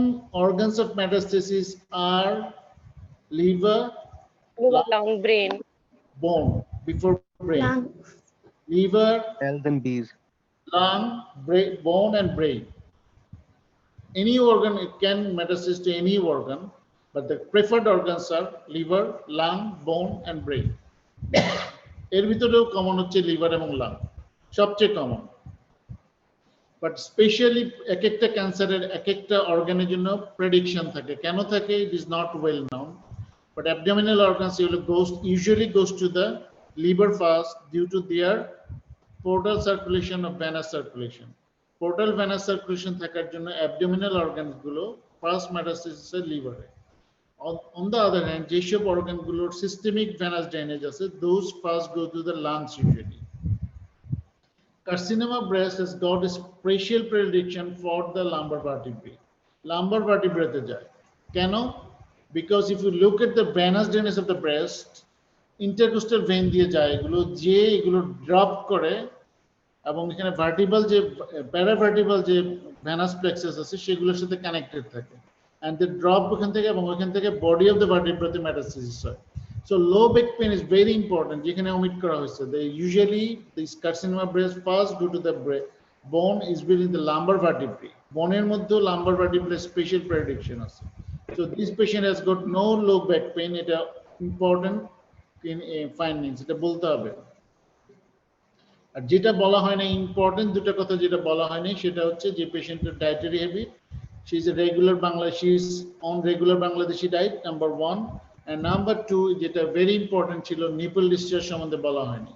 organs of metastasis are liver, lung, brain, bone before brain. Liver, health and bees, lung, brain, bone, and brain. Any organ, it can metastasis to any organ, but the preferred organs are liver, lung, bone, and brain. এর ভিতরেও common হচ্ছে liver এবং lung, সবচেয়ে common. But specially এক একটা ক্যান্সারের এক একটা অর্গানের জন্য প্রেডিকশন থাকে। কেন থাকে? ইট is not well known, but abdominal organs usually goes to the liver first due to their portal circulation of venous circulation. Portal venous circulation থাকার জন্য অ্যাবডোমিনাল অর্গানস গুলো ফার্স্ট মেটাস্টাসিস এর লিভারে। On the other hand, যেসব organ গুলোর systemic venous drainage আছে, those first go to the lungs usually. Carcinoma breast has got a special predilection for the lumbar vertebrae. Lumbar vertebrae তে যায় কেন? Because if you look at the venous drainage of the breast, intercostal vein দিয়ে যায়, এগুলো drop করে এবং এখানে vertebral যে প্যারাভার্টিব্রাল যে ভেনাস প্লেক্সাস আছে সেগুলোর সাথে কানেক্টেড থাকে, and they drop ওখান থেকে এবং ওখান থেকে বডি অফ দ্য ভার্টিব্রাতে মেটাস্টাসিস হয়। So low back pain is very important, যেখানে omit করা হয়েছে। They usually this carcinoma breast first go to the bone is within the lumbar vertebrae. Boneর মধ্যে lumbar vertebrae special prediction আছে। So this patient has got no low back pain. এটা important findings, এটা বলতে হবে। আর যেটা বলা হয় না, ইম্পর্টেন্ট দুটো কথা যেটা বলা হয় না, সেটা হচ্ছে যে পেশেন্টের dietary habit, she is a regular she is on regular Bangladeshi diet, number 1, and number 2 যেটা very important ছিল nipple discharge সম্বন্ধে বলা হয়নি।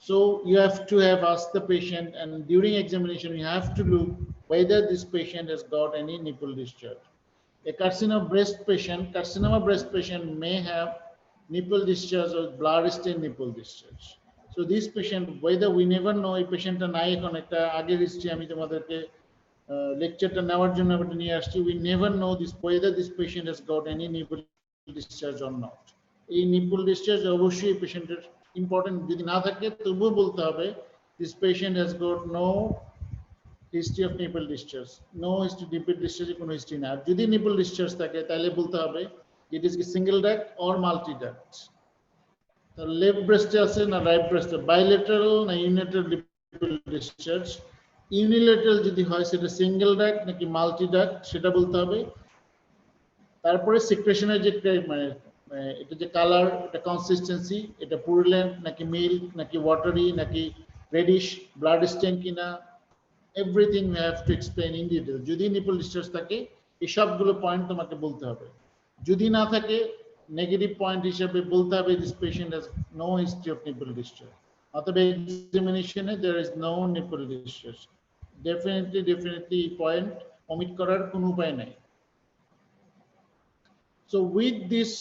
So you have to have asked the patient, and during examination you have to look whether this patient has got any nipple discharge. A carcinoma breast patient may have nipple discharge or blood stained nipple discharge. So this patient, whether we never know এই পেশেন্টটা নাই, এখন একটা আগের history আমি তোমাদেরকে লেকচারটা নেওয়ার জন্য আমি নিয়ে আসছি, we never know this whether this patient has got any nipple discharge or not. এই nipple discharge অবশ্যই পেশেন্টের ইম্পর্টেন্ট, যদি না থাকে তবুও বলতে হবে this patient has got no history of nipple discharge, no history nipple discharge, কোনো হিস্ট্রি না। আর যদি nipple discharge থাকে তাহলে বলতে হবে it is single duct or multi duct. তার লেফট ব্রেস্টে আছে না রাইট ব্রেস্টে, বাইলেটারাল না ইউনিলেটারাল nipple discharge, ইউনিলেটারাল যদি হয় সেটা সিঙ্গেল ডাক্ট নাকি মাল্টি ডাক্ট সেটা বলতে হবে। তারপরে সিক্রেশনের যে মানে এটা যে কালার, এটা কনসিস্টেন্সি, এটা পুরুলেন্ট নাকি মিল্ক নাকি ওয়াটারি নাকি রেডিশ, ব্লাড স্টেন কিনা, everything you have to explain in detail. যদি নিপল ডিসচার্জ থাকে এই সবগুলো পয়েন্ট তোমাকে বলতে হবে। যদি না থাকে নেগেটিভ পয়েন্ট হিসেবে বলতে হবে this patient has no history of nipple discharge, অথবা এক্সামিনেশনে there is no nipple discharge. Definitely point omit করার কোনো উপায় নাই। So with this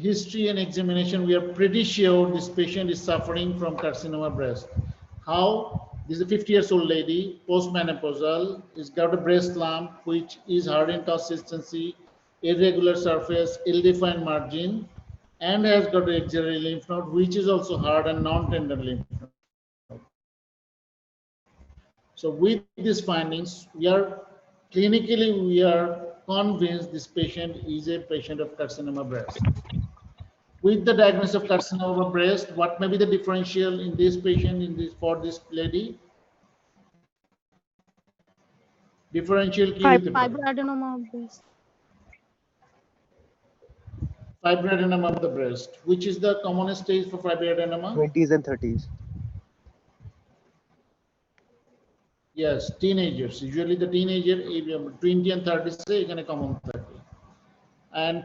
history and examination, we are pretty sure this patient is suffering from carcinoma breast. How? This is a 50-year-old lady, postmenopausal, has got a breast lump which is hard in consistency, irregular surface, ill-defined margin, and has got an axillary lymph node which is also hard and non-tender lymph node. So with these findings, clinically we are convinced this patient is a patient of carcinoma breast. With the diagnosis of carcinoma breast, what may be the differential in this patient, for this lady? Differential fibroadenoma of breast. Fibroadenoma of the breast. Which is the commonest stage for fibroadenoma? 20s and 30s. Yes, teenagers. Usually the teenager 20 and 30s এখানে common থাকে। And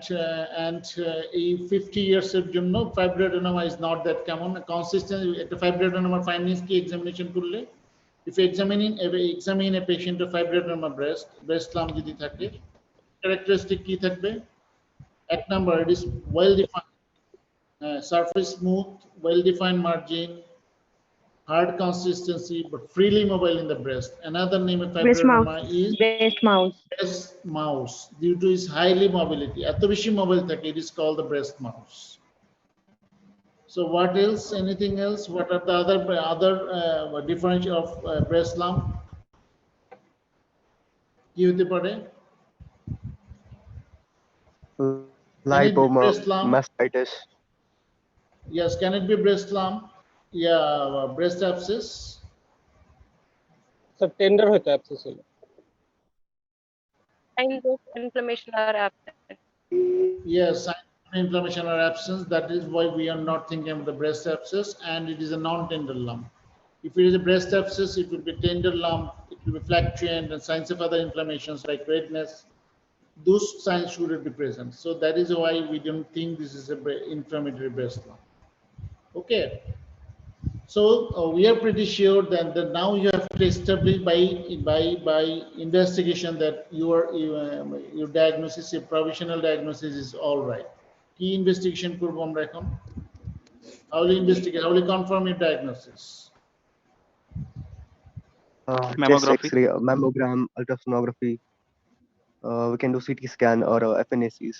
50 years এর জন্য fibroadenoma is not that common. Consistent একটা fibroadenoma findings কি examination করলে, if examine a patient of fibroadenoma breast lump যদি থাকে, characteristic কি থাকবে? এক number, it is well defined, surface smooth, well defined margin, hard consistency, but freely mobile in the breast. Another name of Breast mouse. fibroadenoma is Breast mouse. breast mouse. Due to its highly mobility, এত বেশি mobile থাকে, it is called the breast mouse. So what else? Anything else? What are the other difference of breast lump? কি হতে পারে? Lipoma, breast lump? mastitis. Yes, can it be breast lump? Yeah, breast abscess. Sir tender হয়তো abscess হলো Signs of inflammation are absent. Yes, sign of inflammation or abscess. That is why we are not thinking of the breast abscess, and it is a non-tender lump. If it is a breast abscess, it will be tender lump. It will be fluctuant, and signs of other inflammations like redness. Those signs should be present. So that is why we don't think this is a inflammatory breast lump. Okay. So we are pretty sure that now you have to establish by investigation that your diagnosis, your provisional diagnosis is all right. Key investigation করব আমরা এখন. How will you investigate? How will you confirm your diagnosis? Chest X-ray, mammogram, ultrasonography. We can do CT scan or FNACs.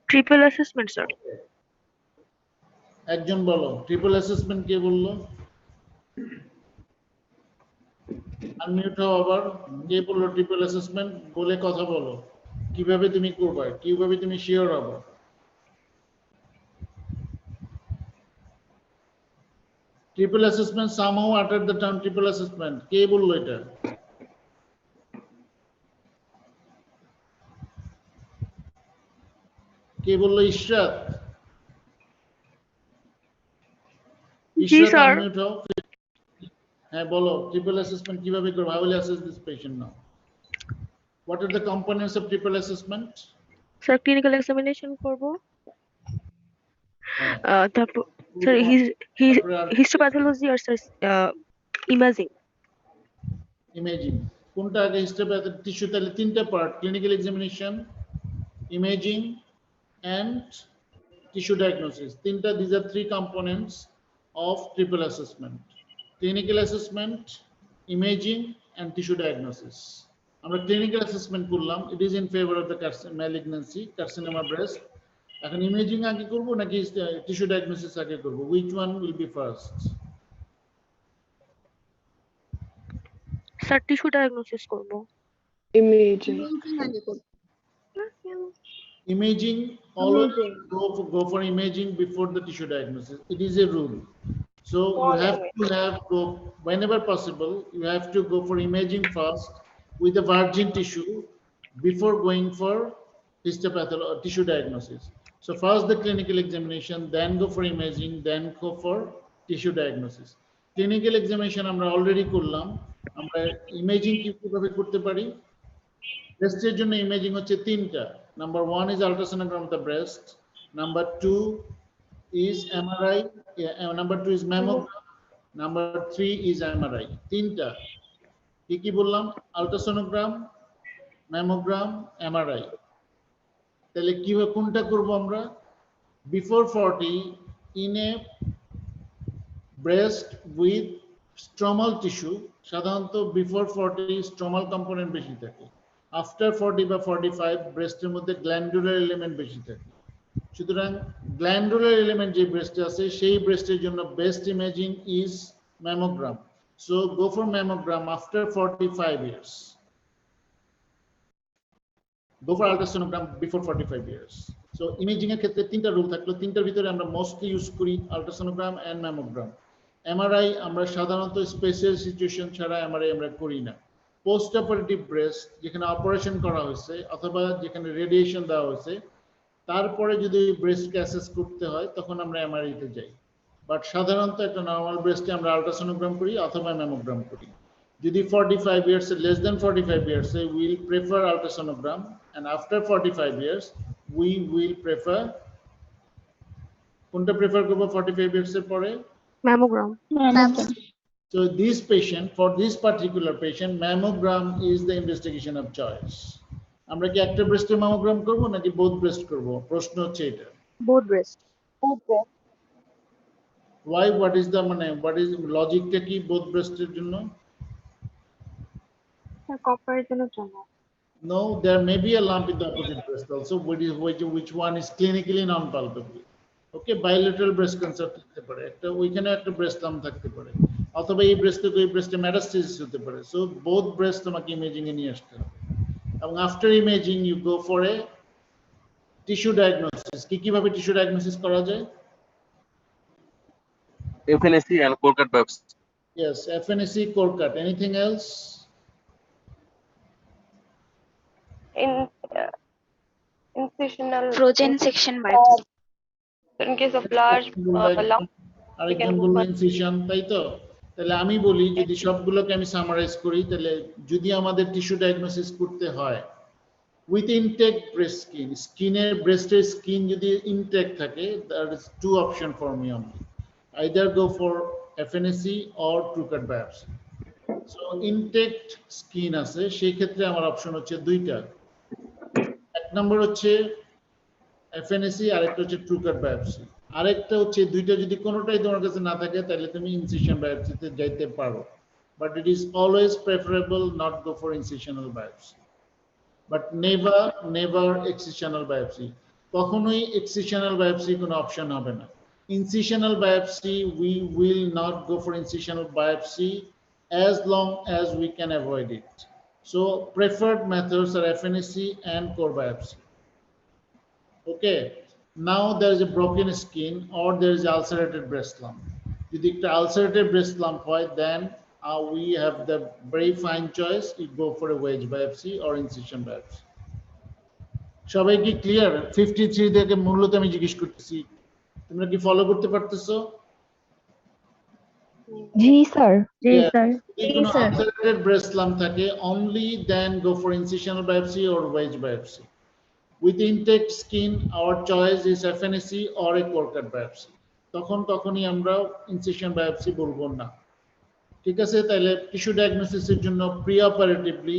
Triple assessment, sir. একজন বলো, triple assessment কে বললো? Unmute হও আবার। কে বললো triple assessment? বলে কথা বলো, কিভাবে তুমি করবে, কিভাবে তুমি শিওর হবে? Triple assessment, somehow uttered the term triple assessment. কে বললো এটা? কে বললো? ইশরাত? জি স্যার। হ্যাঁ বলো, ট্রিপল অ্যাসেসমেন্ট কিভাবে করব? How will you assess this patient now? What are the components of triple assessment? Sir clinical examination করব। তারপর স্যার হিস্টোপ্যাথোলজি আর স্যার ইমেজিং। ইমেজিং কোনটা আগে? হিস্টোপ্যাথি টিস্যু, তাহলে তিনটা part: clinical examination, imaging and tissue diagnosis. তিনটা, these are three components of triple assessment: clinical assessment, imaging and tissue diagnosis. আমরা clinical assessment করলাম, it is in favor of the malignancy, carcinoma breast. এখন imaging আগে করব নাকি tissue diagnosis আগে করব? Which one will be first? Sir tissue diagnosis করব। Imaging Imaging, always go for imaging before the tissue diagnosis. It is a rule. So you have to go whenever possible. You have to go for imaging first with the virgin tissue before going for histopathology or tissue diagnosis. So first the clinical examination, then go for imaging, then go for tissue diagnosis. Clinical examination আমরা already করলাম। আমরা imaging কিভাবে করতে পারি? ব্রেস্টের জন্য imaging হচ্ছে তিনটা। Number 1 is ultrasonogram of the breast. Number 2 is MRI. Number 2 is mammogram. Number 3 is MRI. তিনটা কি বললাম? Ultrasonogram, mammogram, MRI। তাহলে কিভাবে কোনটা করব আমরা? Before 40 in a breast with stromal tissue, সাধারণত before 40 stromal component বেশি থাকে। After 40 বা 45 ব্রেস্টের মধ্যে গ্ল্যান্ডুলার এলিমেন্ট বেশি থাকে। সুতরাং গ্ল্যান্ডুলার এলিমেন্ট যে ব্রেস্টে আছে সেই ব্রেস্টের জন্য best imaging is mammogram. So go for mammogram after 45 years. Go for ultrasonogram before 45 years. So imaging এর ক্ষেত্রে তিনটা রুল থাকলো, তিনটার ভিতরে আমরা মোস্টলি ইউজ করি আলট্রাসোনোগ্রাম এন্ড ম্যামোগ্রাম। এমআরআই আমরা সাধারণত স্পেশাল সিচুয়েশন ছাড়া এমআরআই আমরা করি না। পোস্ট অপারেটিভ ব্রেস্ট যেখানে অপারেশন করা হয়েছে অথবা যেখানে রেডিয়েশন দেওয়া হয়েছে, তারপরে যদি ব্রেস্টকে অ্যাসেস করতে হয় তখন আমরা এমআরআইতে যাই। বাট সাধারণত একটা নর্মাল ব্রেস্টে আমরা আলট্রাসোনোগ্রাম করি অথবা ম্যামোগ্রাম করি। যদি 45 years less then 45 years will prefer ultrasonogram, and after 45 years we will prefer, কোনটা প্রেফার করব 45 ইয়ার্স এর পরে? Mammogram. So this patient, for this particular patient, mammogram is the investigation of choice. আমরা কি একটা ব্রেস্টের ম্যামোগ্রাম করব নাকি বোথ ব্রেস্ট করব? প্রশ্ন হচ্ছে এটা। both breast. Why, what is লজিকটা কি বোথ ব্রেস্টের জন্য? কম্পারিজনের জন্য। No, there may be a lump in the opposite breast also, which one is clinically non-palpable. Okay, bilateral breast cancer থাকতে পারে, একটা ওইখানে একটা breast lump থাকতে পারে, অথবা এই breast থেকে ওই breast metastasis হতে পারে। So both breast তোমাকে ইমেজিং এ নিয়ে আসতে হবে, এবং after imaging you go for a tissue diagnosis. কিভাবে টিস্যু ডায়াগনোসিস করা যায়? FNAC and core cut biopsy. Yes, FNAC, core cut. Anything else? In incisional Frozen section biopsy. in case of large lump, আরেকজন বললো incision, তাই তো? তাহলে আমি বলি, যদি সবগুলোকে আমি সামারাইজ করি, তাহলে যদি আমাদের টিস্যু ডায়াগনোসিস করতে হয় উইথ ইনটেক ব্রেস্ট স্কিন, স্কিনের ব্রেস্টের স্কিন যদি ইনটেক থাকে, that is two option for me only, either go for FNAC or true cut biopsy. So intact skin আছে, সেই ক্ষেত্রে আমার অপশন হচ্ছে দুইটা, এক নম্বর হচ্ছে FNAC, আরেকটা হচ্ছে ট্রু কাট বায়োপসি। আরেকটা হচ্ছে দুইটা যদি কোনোটাই তোমার কাছে না থাকে, তাহলে তুমি ইনসিশন বায়োপসিতে যাইতে পারো, but it is always preferable not go for incisional biopsy, but never excisional biopsy. কখনোই এক্সিশনাল বায়োপসি কোনো অপশন হবে না। Incisional biopsy, we will not go for incisional biopsy as long as we can avoid it. So preferred methods are FNAC and core biopsy. Okay, now there is a broken skin or there is ulcerated breast lump. যদি একটা ulcerated breast lump হয়, then we have the very fine choice, you go for a wedge biopsy or incision biopsy. সবাই কি clear? 53 থেকে মূলত আমি জিজ্ঞেস করতেছি, তোমরা কি ফলো করতে পারতেছো? জি স্যার, জি Yeah. স্যার। যদি কোনো ulcerated breast lump থাকে, only then go for incisional biopsy or wedge biopsy. With intake skin, our choice is FNAC or a core cut biopsy. তখনই আমরা ইনসিশন বায়োপসি বলবো না। ঠিক আছে, তাহলে টিস্যু ডায়াগনোসিসের জন্য প্রি অপারেটিভলি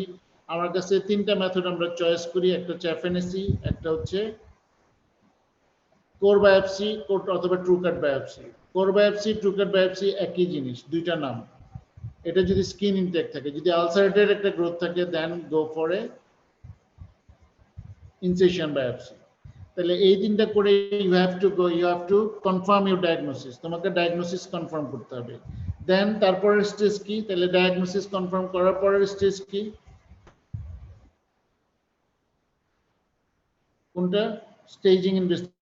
আমার কাছে তিনটা মেথড আমরা চয়েস করি, একটা হচ্ছে FNAC, একটা হচ্ছে কোর বায়োপসি অথবা true cut biopsy. Core biopsy, true cut biopsy একই জিনিস, দুইটা নাম। এটা যদি স্কিন ইনটেক থাকে, যদি আলসারেটেড একটা গ্রোথ থাকে, then go for a incision biopsy. তাহলে এই তিনটা করে you have to confirm your diagnosis, তোমাকে ডায়াগনোসিস কনফার্ম করতে হবে। দেন তারপরের স্টেজ কি? তাহলে ডায়াগনোসিস কনফার্ম করার পরের স্টেজ কি? কোনটা? Staging investigation.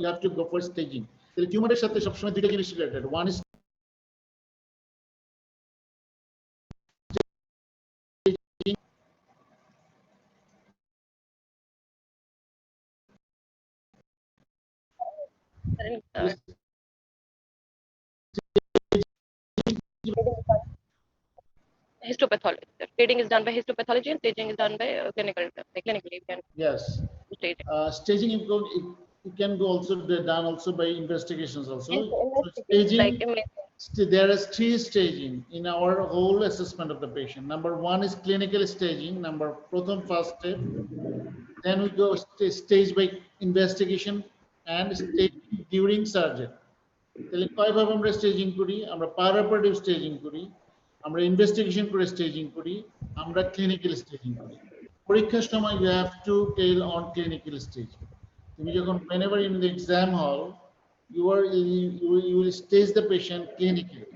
you have to go for staging. তাহলে টিউমারের সাথে সবসময় দুইটা জিনিস related, one is histopathology. Staging is done by histopathology and staging is done by clinically. You can yes. stage it. Staging it can go also done also by investigations also. So Investigation, like there is three staging in our whole assessment of the patient. Number one is clinical staging, first step. Then we go stage by investigation and staging during surgery. তাহলে কয়ভাবে আমরা staging করি? আমরা পারাপারেটিভ staging করি, আমরা investigation করে staging করি, আমরা clinical staging করি। পরীক্ষার সময় you have to tell on clinical stage. তুমি যখন whenever in the exam hall you will stage the patient clinically,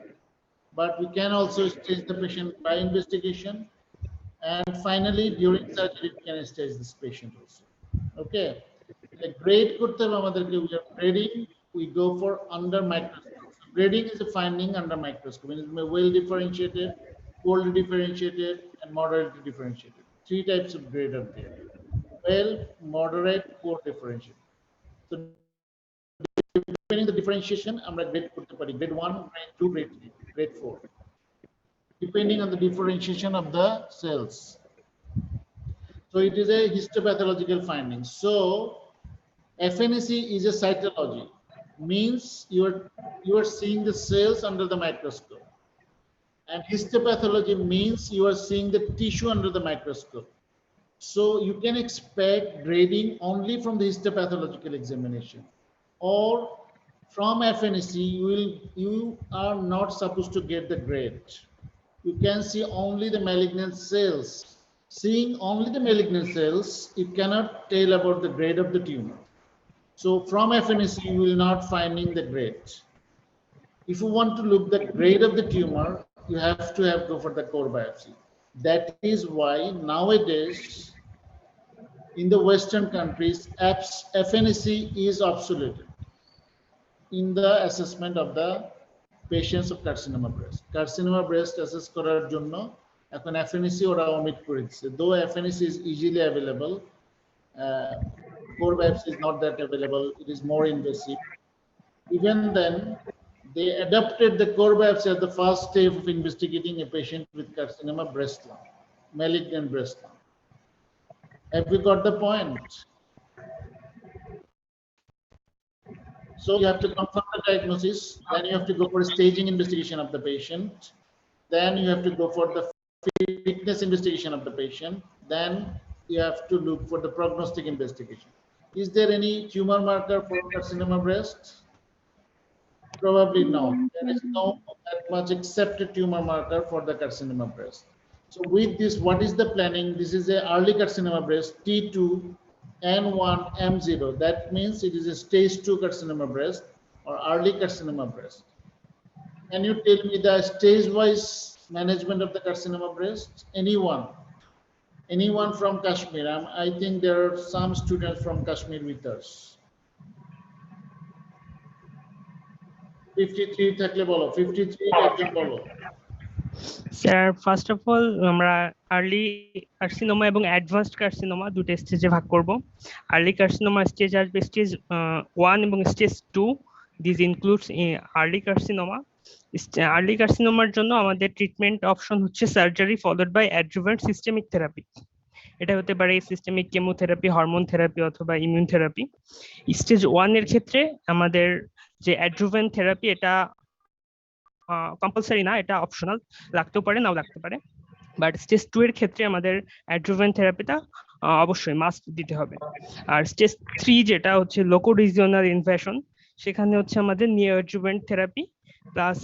but we can also stage the patient by investigation, and finally during surgery we can stage this patient also. Okay, the grade করতে হবে আমাদেরকে, we are grading, we go for under microscope. So grading is a finding under microscope. It is well differentiated, cold differentiated, and moderately differentiated. Three types of grade are there: well, moderate, cold differentiated. So depending on the differentiation, আমরা grade করতে পারি grade 1, grade 2, grade 3, grade 4, depending on the differentiation of the cells. So it is a histopathological finding. So FNAC is a cytology, means you are seeing the cells under the microscope. And histopathology means you are seeing the tissue under the microscope. So you can expect grading only from the histopathological examination, or from FNC you are not supposed to get the grade. You can see only the malignant cells. Seeing only the malignant cells, you cannot tell about the grade of the tumor. So from FNC you will not finding the grade. If you want to look the grade of the tumor, you have to go for the core biopsy. That is why nowadays in the Western countries, FNC is obsolete in the assessment of the patients of carcinoma breast. Carcinoma breast assess করার জন্য এখন FNC ওরা omit করে দিচ্ছে. Though FNC is easily available, core biopsy is not that available. It is more invasive. Even then, they adopted the core biopsy as the first step of investigating a patient with carcinoma breast lung, malignant breast lung. Have you got the point? So you have to confirm the diagnosis, then you have to go for a staging investigation of the patient, then you have to go for the fitness investigation of the patient, then you have to look for the prognostic investigation. Is there any tumor marker for carcinoma breast? Probably no. There is no that much accepted tumor marker for the carcinoma breast. So with this, what is the planning? This is a early carcinoma breast, T2, N1, M0. That means it is a stage 2 carcinoma breast or early carcinoma breast. Can you tell me the stage-wise management of the carcinoma breast? Anyone from Kashmir? I think there are some students from Kashmir with us. 53 থাকলে বলো, 53 একজন বলো। Sir first of all আমরা early carcinoma এবং advanced carcinoma দুটো স্টেজে ভাগ করব। আর্লি কার্সিনোমা স্টেজ আসবে স্টেজ 1 এবং stage 2। This includes early carcinoma. Early কার্সিনোমার জন্য আমাদের ট্রিটমেন্ট অপশন হচ্ছে surgery followed by adjuvant systemic therapy. এটা হতে পারে সিস্টেমিক কেমোথেরাপি, হরমোন থেরাপি অথবা ইমিউন থেরাপি। স্টেজ 1 এর ক্ষেত্রে আমাদের যে অ্যাডজুভেন্ট থেরাপি এটা কম্পালসারি না, এটা অপশনাল, লাগতেও পারে নাও লাগতে পারে। বাট স্টেজ 2 এর ক্ষেত্রে আমাদের অ্যাডজুভেন্ট থেরাপিটা অবশ্যই মাস্ট দিতে হবে। আর স্টেজ 3 যেটা হচ্ছে লোকো রিজিওনাল ইনভেশন, সেখানে হচ্ছে আমাদের neo adjuvant therapy plus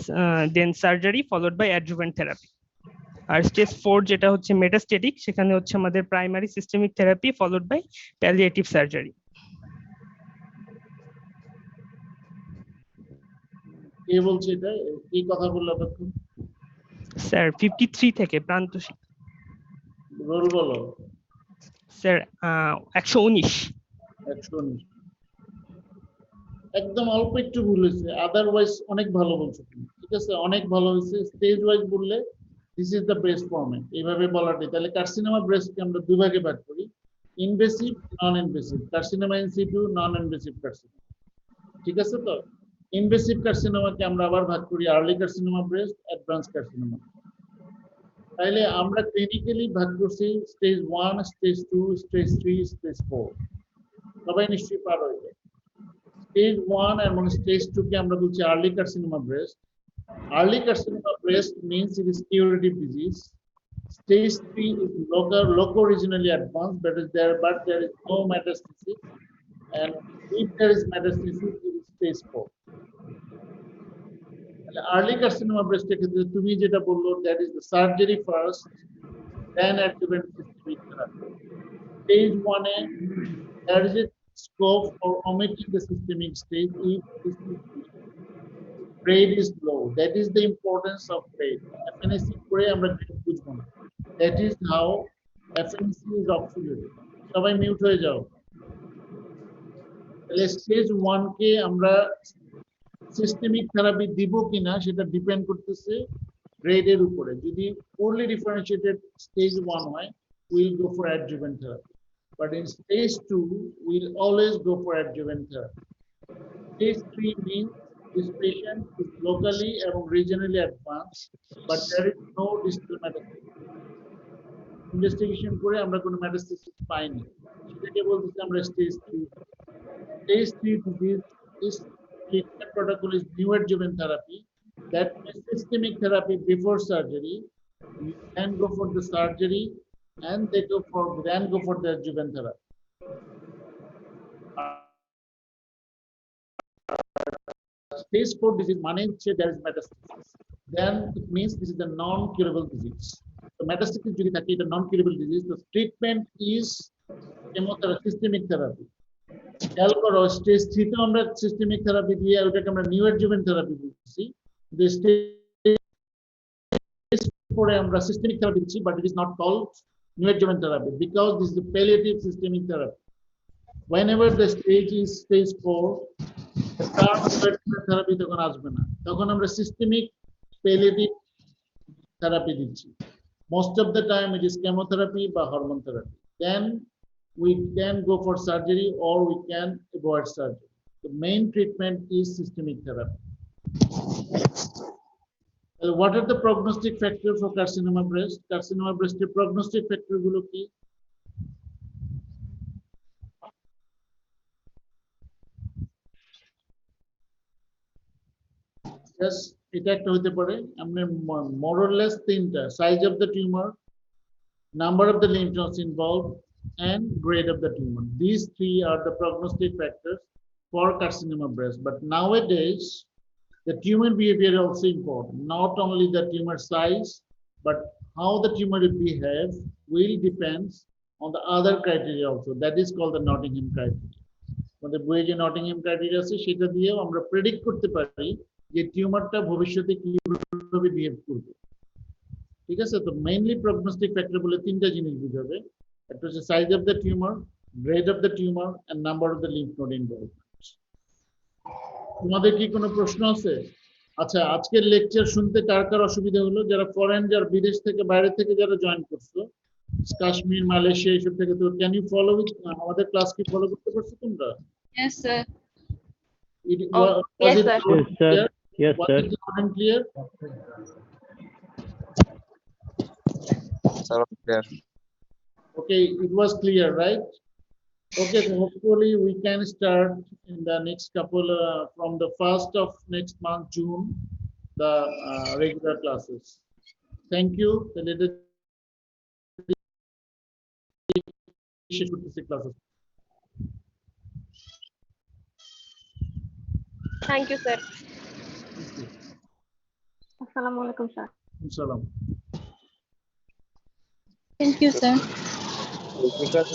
then surgery followed by adjuvant therapy. আর স্টেজ 4 যেটা হচ্ছে মেটাস্টেটিক, সেখানে হচ্ছে আমাদের primary systemic therapy followed by palliative surgery. কে বলছে এটা? কি কথা বললো আপনি? স্যার 53 থেকে প্রান্তশী। রোল বলো। স্যার 119। একদম অল্প একটু ভুল হয়েছে, আদারওয়াইজ অনেক ভালো বলছো তুমি। ঠিক আছে, অনেক ভালো হয়েছে। স্টেজ ওয়াইজ বললে this is the best format, এইভাবে বলাটাই। তাহলে কার্সিনোমা ব্রেস্টকে আমরা দুই ভাগে ভাগ করি, invasive, non invasive. Carcinoma in situ, non invasive carcinoma. ঠিক আছে তো? ইনভেসিভ কার্সিনোমাকে আমরা আবার ভাগ করি early carcinoma breast, advance carcinoma. তাইলে আমরা ক্লিনিক্যালি ভাগ করছি স্টেজ 1, স্টেজ 2, স্টেজ 3, স্টেজ 4। সবাই নিশ্চয়ই পার হয়ে যায়। স্টেজ 1 এবং স্টেজ 2 কে আমরা বলছি early carcinoma breast. Early carcinoma breast means it is curative disease. Stage 3 is loco-regionally advanced, but there is no metastasis. And if there is metastasis, it is stage 4. Early carcinoma breast ক্ষেত্রে তুমি যেটা বললো, that is the surgery first, then adjuvant systemic therapy. Stage 1 A there is a scope for omitting the systemic stage if grade is low. That is the importance of grade. FNC করে আমরা grade বুঝবো না। That is how FNC is obsolete. সবাই mute হয়ে যাও। তাহলে stage 1 কে আমরা systemic therapy দিব কিনা সেটা ডিপেন্ড করতেছে গ্রেডের উপরে। যদি poorly differentiated stage 1 হয়, we'll go for adjuvant therapy. But in stage 2, we'll always go for adjuvant therapy. Stage 3 means this patient is locally and regionally advanced, but there is no distal metastasis. Investigation করে আমরা কোনো metastasis পাইনি, সেটাকে বলতেছি আমরা stage 3. Stage 3 disease is treatment protocol is neoadjuvant therapy. That means systemic therapy before surgery. You can go for the surgery and they go for the adjuvant therapy. Stage 4 disease means there is metastasis. Then it means this is a non-curable disease. So metastasis যদি থাকে এটা non-curable disease. The treatment is chemotherapy, systemic therapy. খেয়াল করো stage 3 তে আমরা systemic therapy দিয়ে ওটাকে আমরা নিউ অ্যাডজুভেন্ট থেরাপি বলছি। The stage 4 এ আমরা সিস্টেমিক থেরাপি দিচ্ছি, but it is not called new adjuvant therapy because this is the palliative systemic therapy. Whenever the stage is stage 4, the term therapy তখন আসবে না, তখন আমরা systemic palliative therapy দিচ্ছি। Most of the time it is chemotherapy বা hormone therapy. Then we can go for surgery or we can avoid surgery. The main treatment is systemic therapy. Well, what are the prognostic factors for carcinoma breast? Carcinoma breast prognostic factor গুলো কি? Yes, এটা একটা হতে পারে। আমরা more or less তিনটা: size of the tumor, number of the lymph nodes involved, and grade of the tumor. These three are the prognostic factors for carcinoma breast. But nowadays, the tumor behavior is also important. Not only the tumor size, but how the tumor will behave will depends on the other criteria also. That is called the Nottingham criteria. When the বইয়ে যে Nottingham criteria আছে সেটা দিয়েও আমরা predict করতে পারি যে টিউমারটা ভবিষ্যতে কিভাবে বিহেভ করবে। ঠিক আছে, তো মেইনলি প্রগনোস্টিক ফ্যাক্টর বলে তিনটা জিনিস বুঝাবে। একটা হচ্ছে size of the tumour, grade of the tumour and number of the lymph node involvement. তোমাদের কি কোনো প্রশ্ন আছে? আচ্ছা, আজকের লেকচার শুনতে কার কার অসুবিধা হলো? যারা ফরেন, যারা বিদেশ থেকে বাইরে থেকে যারা জয়েন করছো, কাশ্মীর, মালয়েশিয়া এইসব থেকে, তো ক্যান ইউ ফলো উইথ আমাদের ক্লাস কি ফলো করতে পারছো তোমরা? Yes, sir. Was it Yes, sir. Yes, Was sir. it loud and clear? Okay, it was clear, right? Okay, so hopefully we can start in the next couple from the 1st of next month, June, the regular classes. Thank you. The later classes. Thank you, sir. Assalamu alaikum, sir. Salam. Thank you, sir. Because